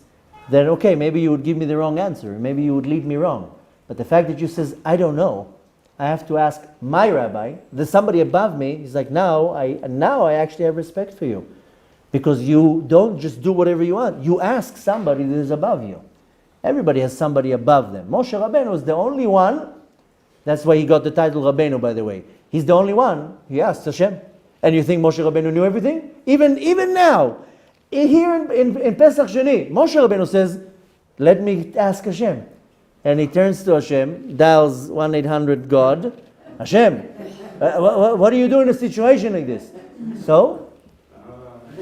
then okay, maybe you would give me the wrong answer. Maybe you would lead me wrong. But the fact that you says, I don't know, I have to ask my rabbi, there's somebody above me, he's like, now I actually have respect for you. Because you don't just do whatever you want. You ask somebody that is above you. Everybody has somebody above them. Moshe Rabbeinu is the only one. That's why he got the title Rabbeinu, by the way. He's the only one. He asked Hashem. And you think Moshe Rabbeinu knew everything? Even now, here in Pesach Sheni, Moshe Rabbeinu says, let me ask Hashem. And he turns to Hashem, dials 1-800-GOD. Hashem, What do you do in a situation like this? So,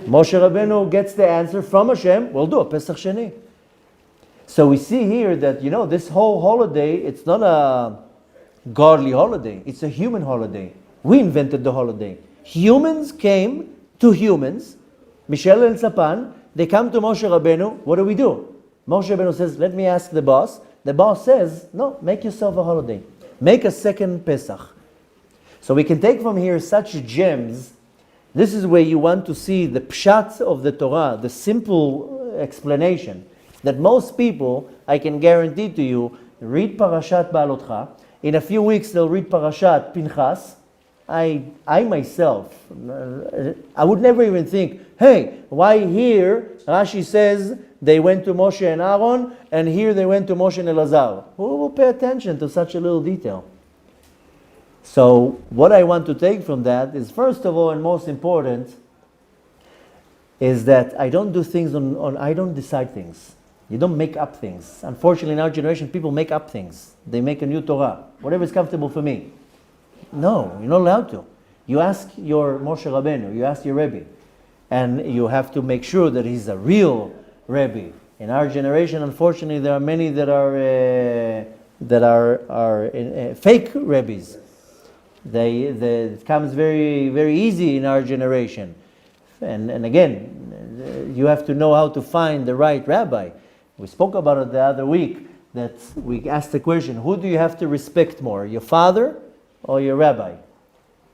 Moshe Rabbeinu gets the answer from Hashem, we'll do a Pesach Sheni. So we see here that, this whole holiday, it's not a godly holiday. It's a human holiday. We invented the holiday. Humans came to humans, Michel and Sapan, they come to Moshe Rabbeinu, what do we do? Moshe Rabbeinu says, let me ask the boss. The boss says, no, make yourself a holiday. Make a second Pesach. So we can take from here such gems. This is where you want to see the pshat of the Torah, the simple explanation. That most people, I can guarantee to you, read Parashat Behaalotecha. In a few weeks, they'll read Parashat Pinchas. I myself, I would never even think, hey, why here Rashi says they went to Moshe and Aaron, and here they went to Moshe and Elazar. Who will pay attention to such a little detail? So what I want to take from that is, first of all, and most important, is that I don't do things I don't decide things. You don't make up things. Unfortunately, in our generation, people make up things. They make a new Torah. Whatever is comfortable for me. No, you're not allowed to. You ask your Moshe Rabbeinu, you ask your Rabbi, and you have to make sure that he's a real Rabbi. In our generation, unfortunately, there are many that are fake rabbis. It comes very, very easy in our generation. And again, you have to know how to find the right rabbi. We spoke about it the other week, that we asked the question, who do you have to respect more, your father or your rabbi?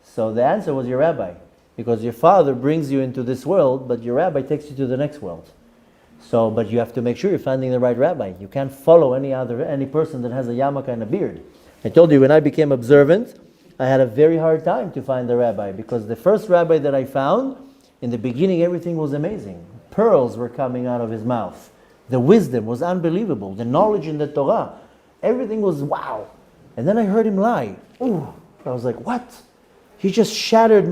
So the answer was your rabbi, because your father brings you into this world, but your rabbi takes you to the next world. So, but you have to make sure you're finding the right rabbi. You can't follow any person that has a yarmulke and a beard. I told you, when I became observant, I had a very hard time to find the rabbi, because the first rabbi that I found, in the beginning everything was amazing. Pearls were coming out of his mouth. The wisdom was unbelievable. The knowledge in the Torah, everything was wow. And then I heard him lie. Ooh, I was like, what? He just shattered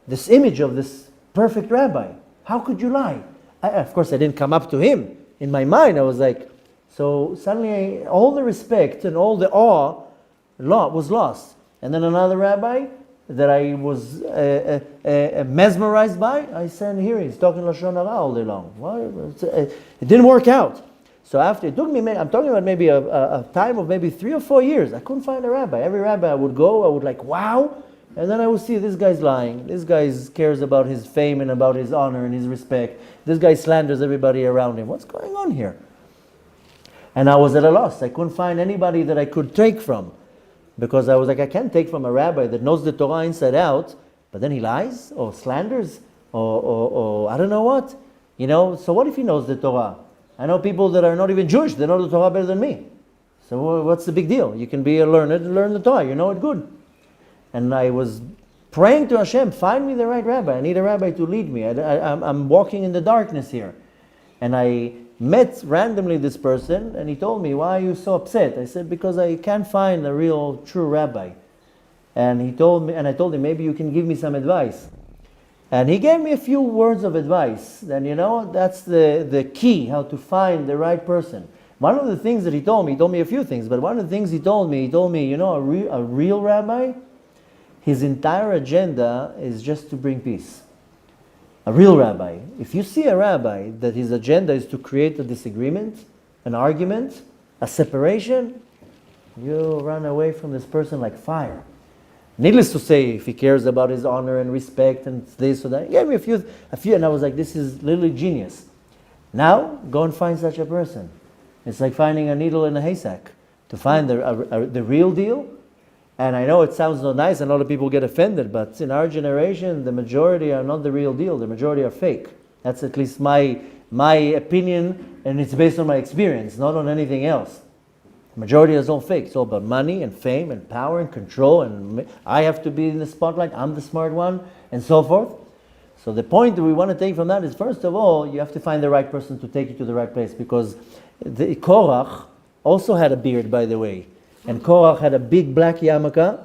this image of this perfect rabbi. How could you lie? Of course, I didn't come up to him. In my mind, I was like, so suddenly all the respect and all the awe was lost. And then another rabbi that I was mesmerized by, I said, here he's talking Lashon Hara all day long. Well, it didn't work out. So after, it took me, I'm talking about maybe a time of maybe 3 or 4 years. I couldn't find a rabbi. Every rabbi I would go, I would like, wow. And then I would see this guy's lying. This guy cares about his fame and about his honor and his respect. This guy slanders everybody around him. What's going on here? And I was at a loss. I couldn't find anybody that I could take from. Because I was like, I can't take from a rabbi that knows the Torah inside out, but then he lies or slanders or I don't know what. So what if he knows the Torah? I know people that are not even Jewish, they know the Torah better than me. So what's the big deal? You can be a learned and learn the Torah, you know it good. And I was praying to Hashem, find me the right rabbi. I need a rabbi to lead me. I'm walking in the darkness here. And I met randomly this person, and he told me, why are you so upset? I said, because I can't find a real, true rabbi. And he told me, and I told him, maybe you can give me some advice. And he gave me a few words of advice. Then, that's the key, how to find the right person. One of the things that he told me a few things, but one of the things he told me, a real rabbi, his entire agenda is just to bring peace. A real rabbi. If you see a rabbi that his agenda is to create a disagreement, an argument, a separation, you run away from this person like fire. Needless to say, if he cares about his honor and respect and this or that, he gave me a few, and I was like, this is literally genius. Now, go and find such a person. It's like finding a needle in a haystack. To find the real deal. And I know it sounds not nice and a lot of people get offended, but in our generation, the majority are not the real deal. The majority are fake. That's at least my opinion, and it's based on my experience, not on anything else. The majority is all fake. It's all about money and fame and power and control, and I have to be in the spotlight, I'm the smart one, and so forth. So the point that we want to take from that is, first of all, you have to find the right person to take you to the right place, because the Korach also had a beard, by the way. And Korach had a big black yarmulke,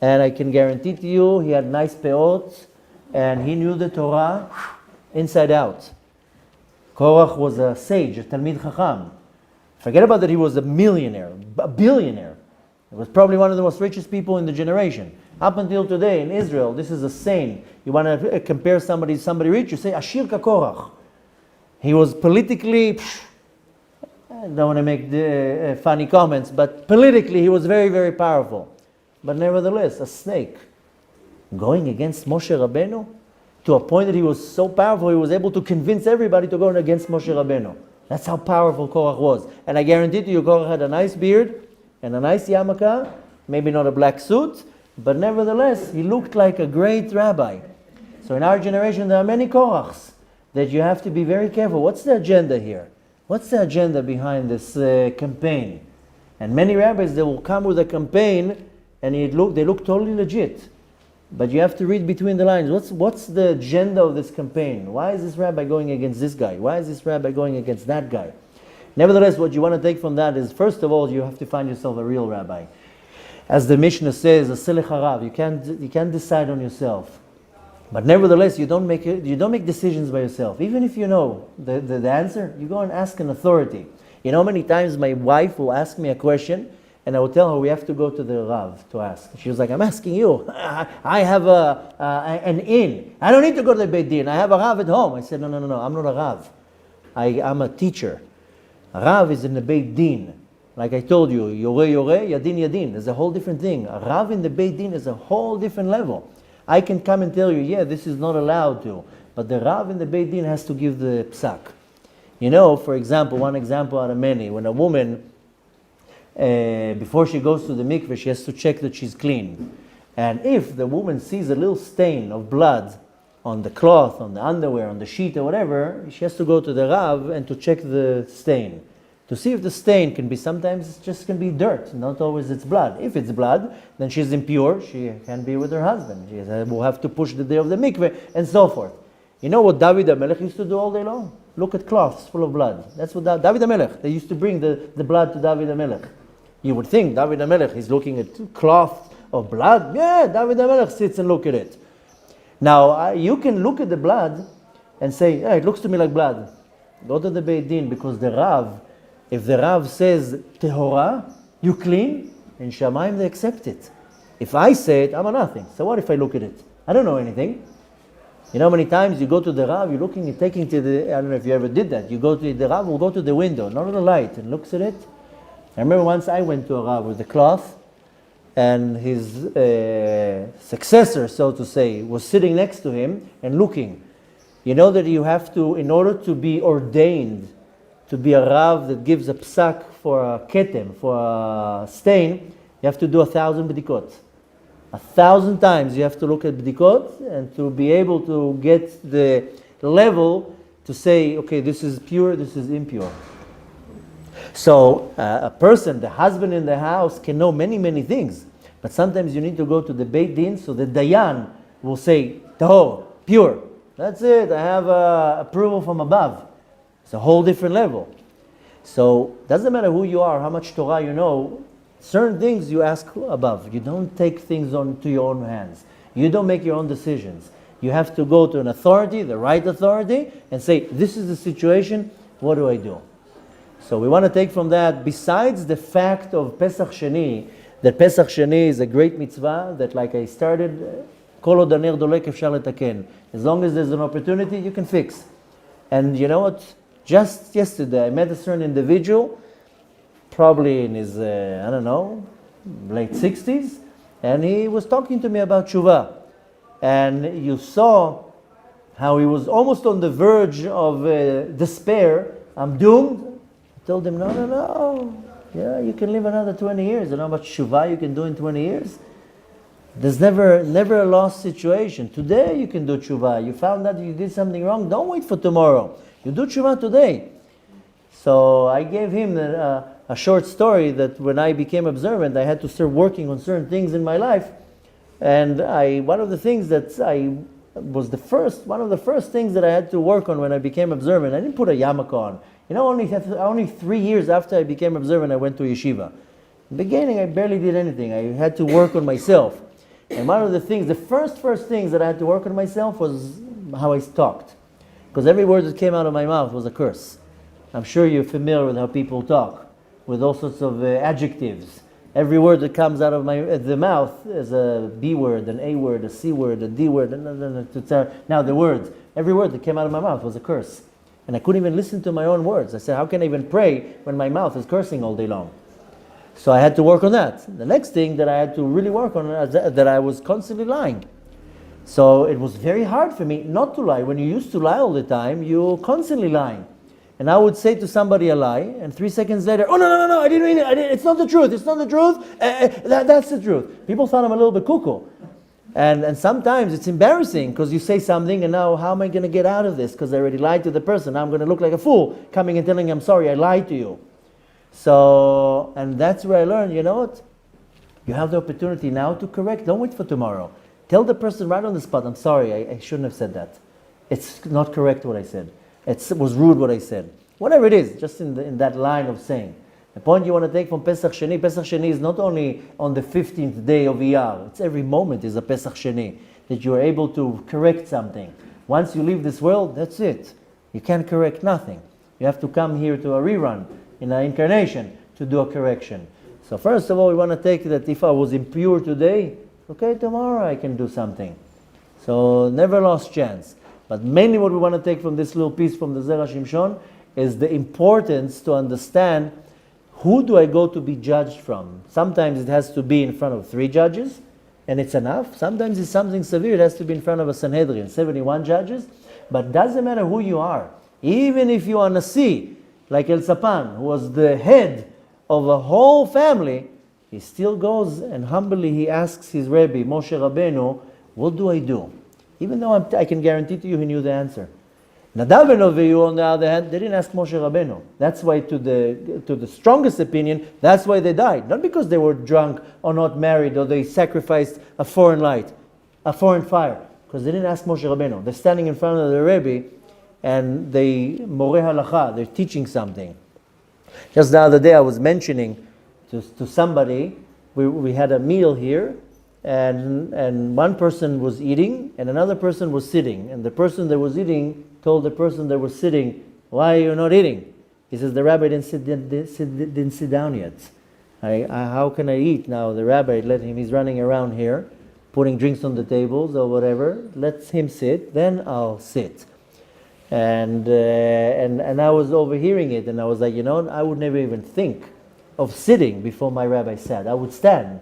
and I can guarantee to you, he had nice peot, and he knew the Torah inside out. Korach was a sage, a Talmid Chacham. Forget about that he was a millionaire, a billionaire. He was probably one of the most richest people in the generation. Up until today in Israel, this is a saying. You want to compare somebody rich, you say Ashir Kakorach. He was politically, I don't want to make the, funny comments, but politically he was very, very powerful. But nevertheless, a snake going against Moshe Rabbeinu to a point that he was so powerful he was able to convince everybody to go against Moshe Rabbeinu. That's how powerful Korach was. And I guarantee to you, Korach had a nice beard and a nice yarmulke, maybe not a black suit, but nevertheless, he looked like a great rabbi. So in our generation, there are many Korachs that you have to be very careful. What's the agenda here? What's the agenda behind this campaign? And many rabbis, they will come with a campaign and they look totally legit. But you have to read between the lines. What's the agenda of this campaign? Why is this rabbi going against this guy? Why is this rabbi going against that guy? Nevertheless, what you want to take from that is, first of all, you have to find yourself a real rabbi. As the Mishnah says, a selech harav, you can't decide on yourself. But nevertheless, you don't make decisions by yourself. Even if you know the answer, you go and ask an authority. You know, many times my wife will ask me a question, and I will tell her we have to go to the Rav to ask. She was like, I'm asking you. I have an inn. I don't need to go to the Beit Din. I have a Rav at home. I said, no. I'm not a Rav. I'm a teacher. A Rav is in the Beit Din. Like I told you, Yore, Yadin, Yadin. There's a whole different thing. A Rav in the Beit Din is a whole different level. I can come and tell you, yeah, this is not allowed to. But the Rav in the Beit Din has to give the psak. You know, for example, one example out of many, when a woman, before she goes to the mikveh, she has to check that she's clean. And if the woman sees a little stain of blood on the cloth, on the underwear, on the sheet or whatever, she has to go to the Rav and to check the stain. To see if the stain can be, sometimes it just can be dirt, not always it's blood. If it's blood, then she's impure, she can't be with her husband. She will have to push the day of the mikveh, and so forth. You know what David HaMelech used to do all day long? Look at cloths full of blood. That's what David HaMelech, they used to bring the blood to David HaMelech. You would think David HaMelech is looking at cloth of blood. Yeah, David HaMelech sits and look at it. Now, you can look at the blood and say, it looks to me like blood. Go to the Beit Din, because the Rav, if the Rav says, Tehora, you clean, in Shamayim they accept it. If I say it, I'm a nothing. So what if I look at it? I don't know anything. You know, many times you go to the Rav, you're taking to the, I don't know if you ever did that, you go to the Rav, will go to the window, not on the light, and looks at it. I remember once I went to a Rav with a cloth, and his successor, so to say, was sitting next to him and looking. You know that you have to, in order to be ordained, to be a Rav that gives a psak for a ketem, for a stain, you have to do 1,000 b'dikot. 1,000 times you have to look at b'dikot and to be able to get the level to say, okay, this is pure, this is impure. So a person, the husband in the house, can know many, many things. But sometimes you need to go to the Beit Din so the Dayan will say, tahor, pure. That's it, I have approval from above. It's a whole different level. So doesn't matter who you are, how much Torah you know, certain things you ask above. You don't take things onto your own hands. You don't make your own decisions. You have to go to an authority, the right authority, and say, this is the situation, what do I do? So we want to take from that, besides the fact of Pesach Sheni, that Pesach Sheni is a great mitzvah, that like I started, Kol od haner dolek efshar letaken. As long as there's an opportunity, you can fix. And you know what? Just yesterday, I met a certain individual, probably in his, late 60s, and he was talking to me about tshuva. And you saw how he was almost on the verge of despair. I'm doomed. I told him, no. Yeah, you can live another 20 years. You know how much tshuva you can do in 20 years? There's never a lost situation. Today you can do tshuva. You found out you did something wrong. Don't wait for tomorrow. You do tshuva today. So I gave him a short story that when I became observant, I had to start working on certain things in my life. And one of the things that one of the first things that I had to work on when I became observant, I didn't put a yarmulke on. You know, only 3 years after I became observant, I went to yeshiva. In the beginning, I barely did anything. I had to work on myself. And one of the things, the first things that I had to work on myself was how I talked. Because every word that came out of my mouth was a curse. I'm sure you're familiar with how people talk, with all sorts of adjectives. Every word that comes out of the mouth is a B word, an A word, a C word, a D word. Now the words, every word that came out of my mouth was a curse. And I couldn't even listen to my own words. I said, how can I even pray when my mouth is cursing all day long? So I had to work on that. The next thing that I had to really work on is that I was constantly lying. So it was very hard for me not to lie. When you used to lie all the time, you're constantly lying. And I would say to somebody a lie, and 3 seconds later, oh, no, I didn't mean it. It's not the truth. It's not the truth. That's the truth. People thought I'm a little bit cuckoo. And sometimes it's embarrassing because you say something and now how am I going to get out of this? Because I already lied to the person. Now I'm going to look like a fool coming and telling him, I'm sorry, I lied to you. So, and that's where I learned, you know what? You have the opportunity now to correct. Don't wait for tomorrow. Tell the person right on the spot, I'm sorry, I shouldn't have said that. It's not correct what I said. It was rude what I said. Whatever it is, just in that line of saying. The point you want to take from Pesach Sheni is not only on the 15th day of Iyar. It's every moment is a Pesach Sheni. That you are able to correct something. Once you leave this world, that's it. You can't correct nothing. You have to come here to a rerun, in an incarnation, to do a correction. So first of all, we want to take that if I was impure today, okay, tomorrow I can do something. So never lost chance. But mainly what we want to take from this little piece from the Zera Shimshon is the importance to understand who do I go to be judged from. Sometimes it has to be in front of 3 judges, and it's enough. Sometimes it's something severe, it has to be in front of a Sanhedrin, 71 judges. But doesn't matter who you are. Even if you are Nasi, like El Sapan, who was the head of a whole family, he still goes and humbly he asks his Rabbi, Moshe Rabbeinu, what do I do? Even though I can guarantee to you he knew the answer. Nadav and Avihu, on the other hand, they didn't ask Moshe Rabbeinu. That's why, to the strongest opinion, that's why they died. Not because they were drunk or not married or they sacrificed a foreign fire. Because they didn't ask Moshe Rabbeinu. They're standing in front of the Rabbi and they moreh halacha, they're teaching something. Just the other day I was mentioning to somebody, we had a meal here, and one person was eating and another person was sitting, and the person that was eating told the person that was sitting, why are you not eating? He says, the rabbi didn't sit down yet. How can I eat now? The rabbi let him, he's running around here putting drinks on the tables or whatever, let him sit, then I'll sit. And I was overhearing it, and I was like, you know, I would never even think of sitting before my rabbi sat. I would stand,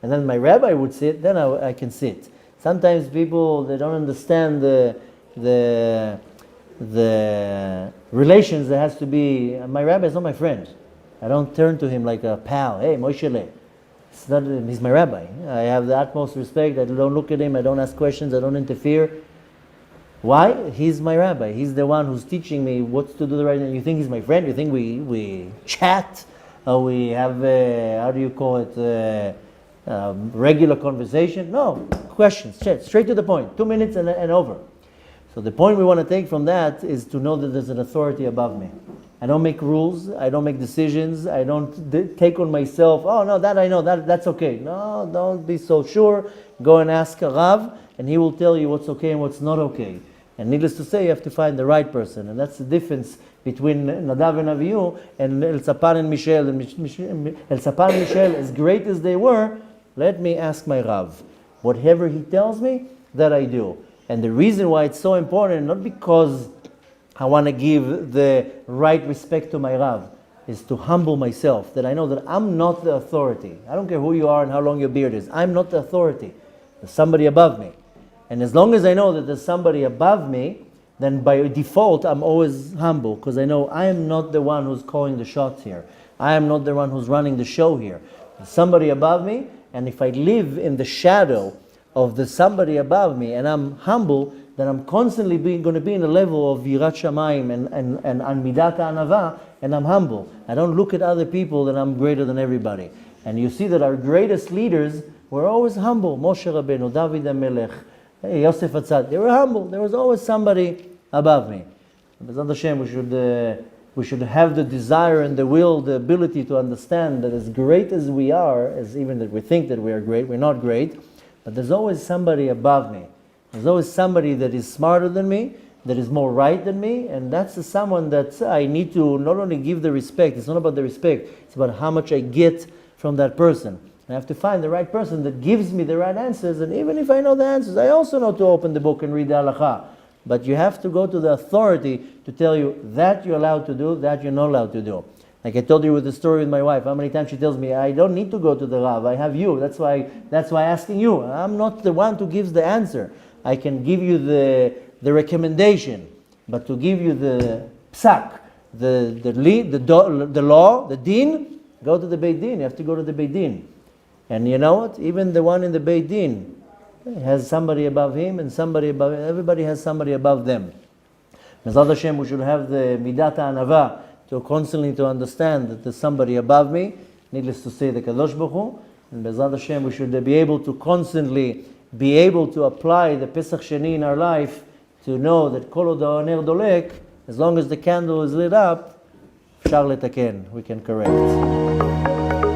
and then my rabbi would sit, then I can sit. Sometimes people, they don't understand the relations that has to be. My rabbi is not my friend. I don't turn to him like a pal. Hey, Moshe, it's not. He's my rabbi. I have the utmost respect. I don't look at him. I don't ask questions. I don't interfere. Why? He's my rabbi. He's the one who's teaching me what to do right now. You think he's my friend? You think we chat? Or we have, how do you call it, regular conversation? No, questions, chat, straight to the point, 2 minutes and over. So the point we want to take from that is to know that there's an authority above me. I don't make rules, I don't make decisions, I don't take on myself, oh no, that I know, that's okay. No, don't be so sure. Go and ask a Rav, and he will tell you what's okay and what's not okay. And needless to say, you have to find the right person. And that's the difference between Nadav and Avihu and El Sapan and Michel. El Sapan and Michel, as great as they were, let me ask my Rav. Whatever he tells me, that I do. And the reason why it's so important, not because I want to give the right respect to my Rav, is to humble myself, that I know that I'm not the authority. I don't care who you are and how long your beard is. I'm not the authority. There's somebody above me. And as long as I know that there's somebody above me, then by default I'm always humble, because I know I am not the one who's calling the shots here. I am not the one who's running the show here. There's somebody above me, and if I live in the shadow of the somebody above me and I'm humble, then I'm constantly going to be in a level of Yirat Shamayim and Midat Anava, and I'm humble. I don't look at other people that I'm greater than everybody. And you see that our greatest leaders were always humble. Moshe Rabbeinu, David HaMelech, Yosef Atzad, they were humble. There was always somebody above me. B'ezrat Hashem, we should have the desire and the will, the ability to understand that as great as we are, as even that we think that we are great, we're not great, but there's always somebody above me. There's always somebody that is smarter than me, that is more right than me, and that's someone that I need to not only give the respect, it's not about the respect, it's about how much I get from that person. I have to find the right person that gives me the right answers, and even if I know the answers, I also know to open the book and read the halakha. But you have to go to the authority to tell you that you're allowed to do, that you're not allowed to do. Like I told you with the story with my wife, how many times she tells me, I don't need to go to the Rav, I have you. That's why asking you. I'm not the one who gives the answer. I can give you the recommendation, but to give you the psak, the law, the din, go to the Beit Din. You have to go to the Beit Din. And you know what? Even the one in the Beit Din has somebody above him and somebody above him. Everybody has somebody above them. Bezrat Hashem, we should have the midat Anava to constantly to understand that there's somebody above me. Needless to say, the Kadosh Baruch Hu. And Bezrat Hashem, we should be able to constantly be able to apply the Pesach Sheni in our life to know that Kol od ha'oner dolek, as long as the candle is lit up, אפשר לתקן, we can correct.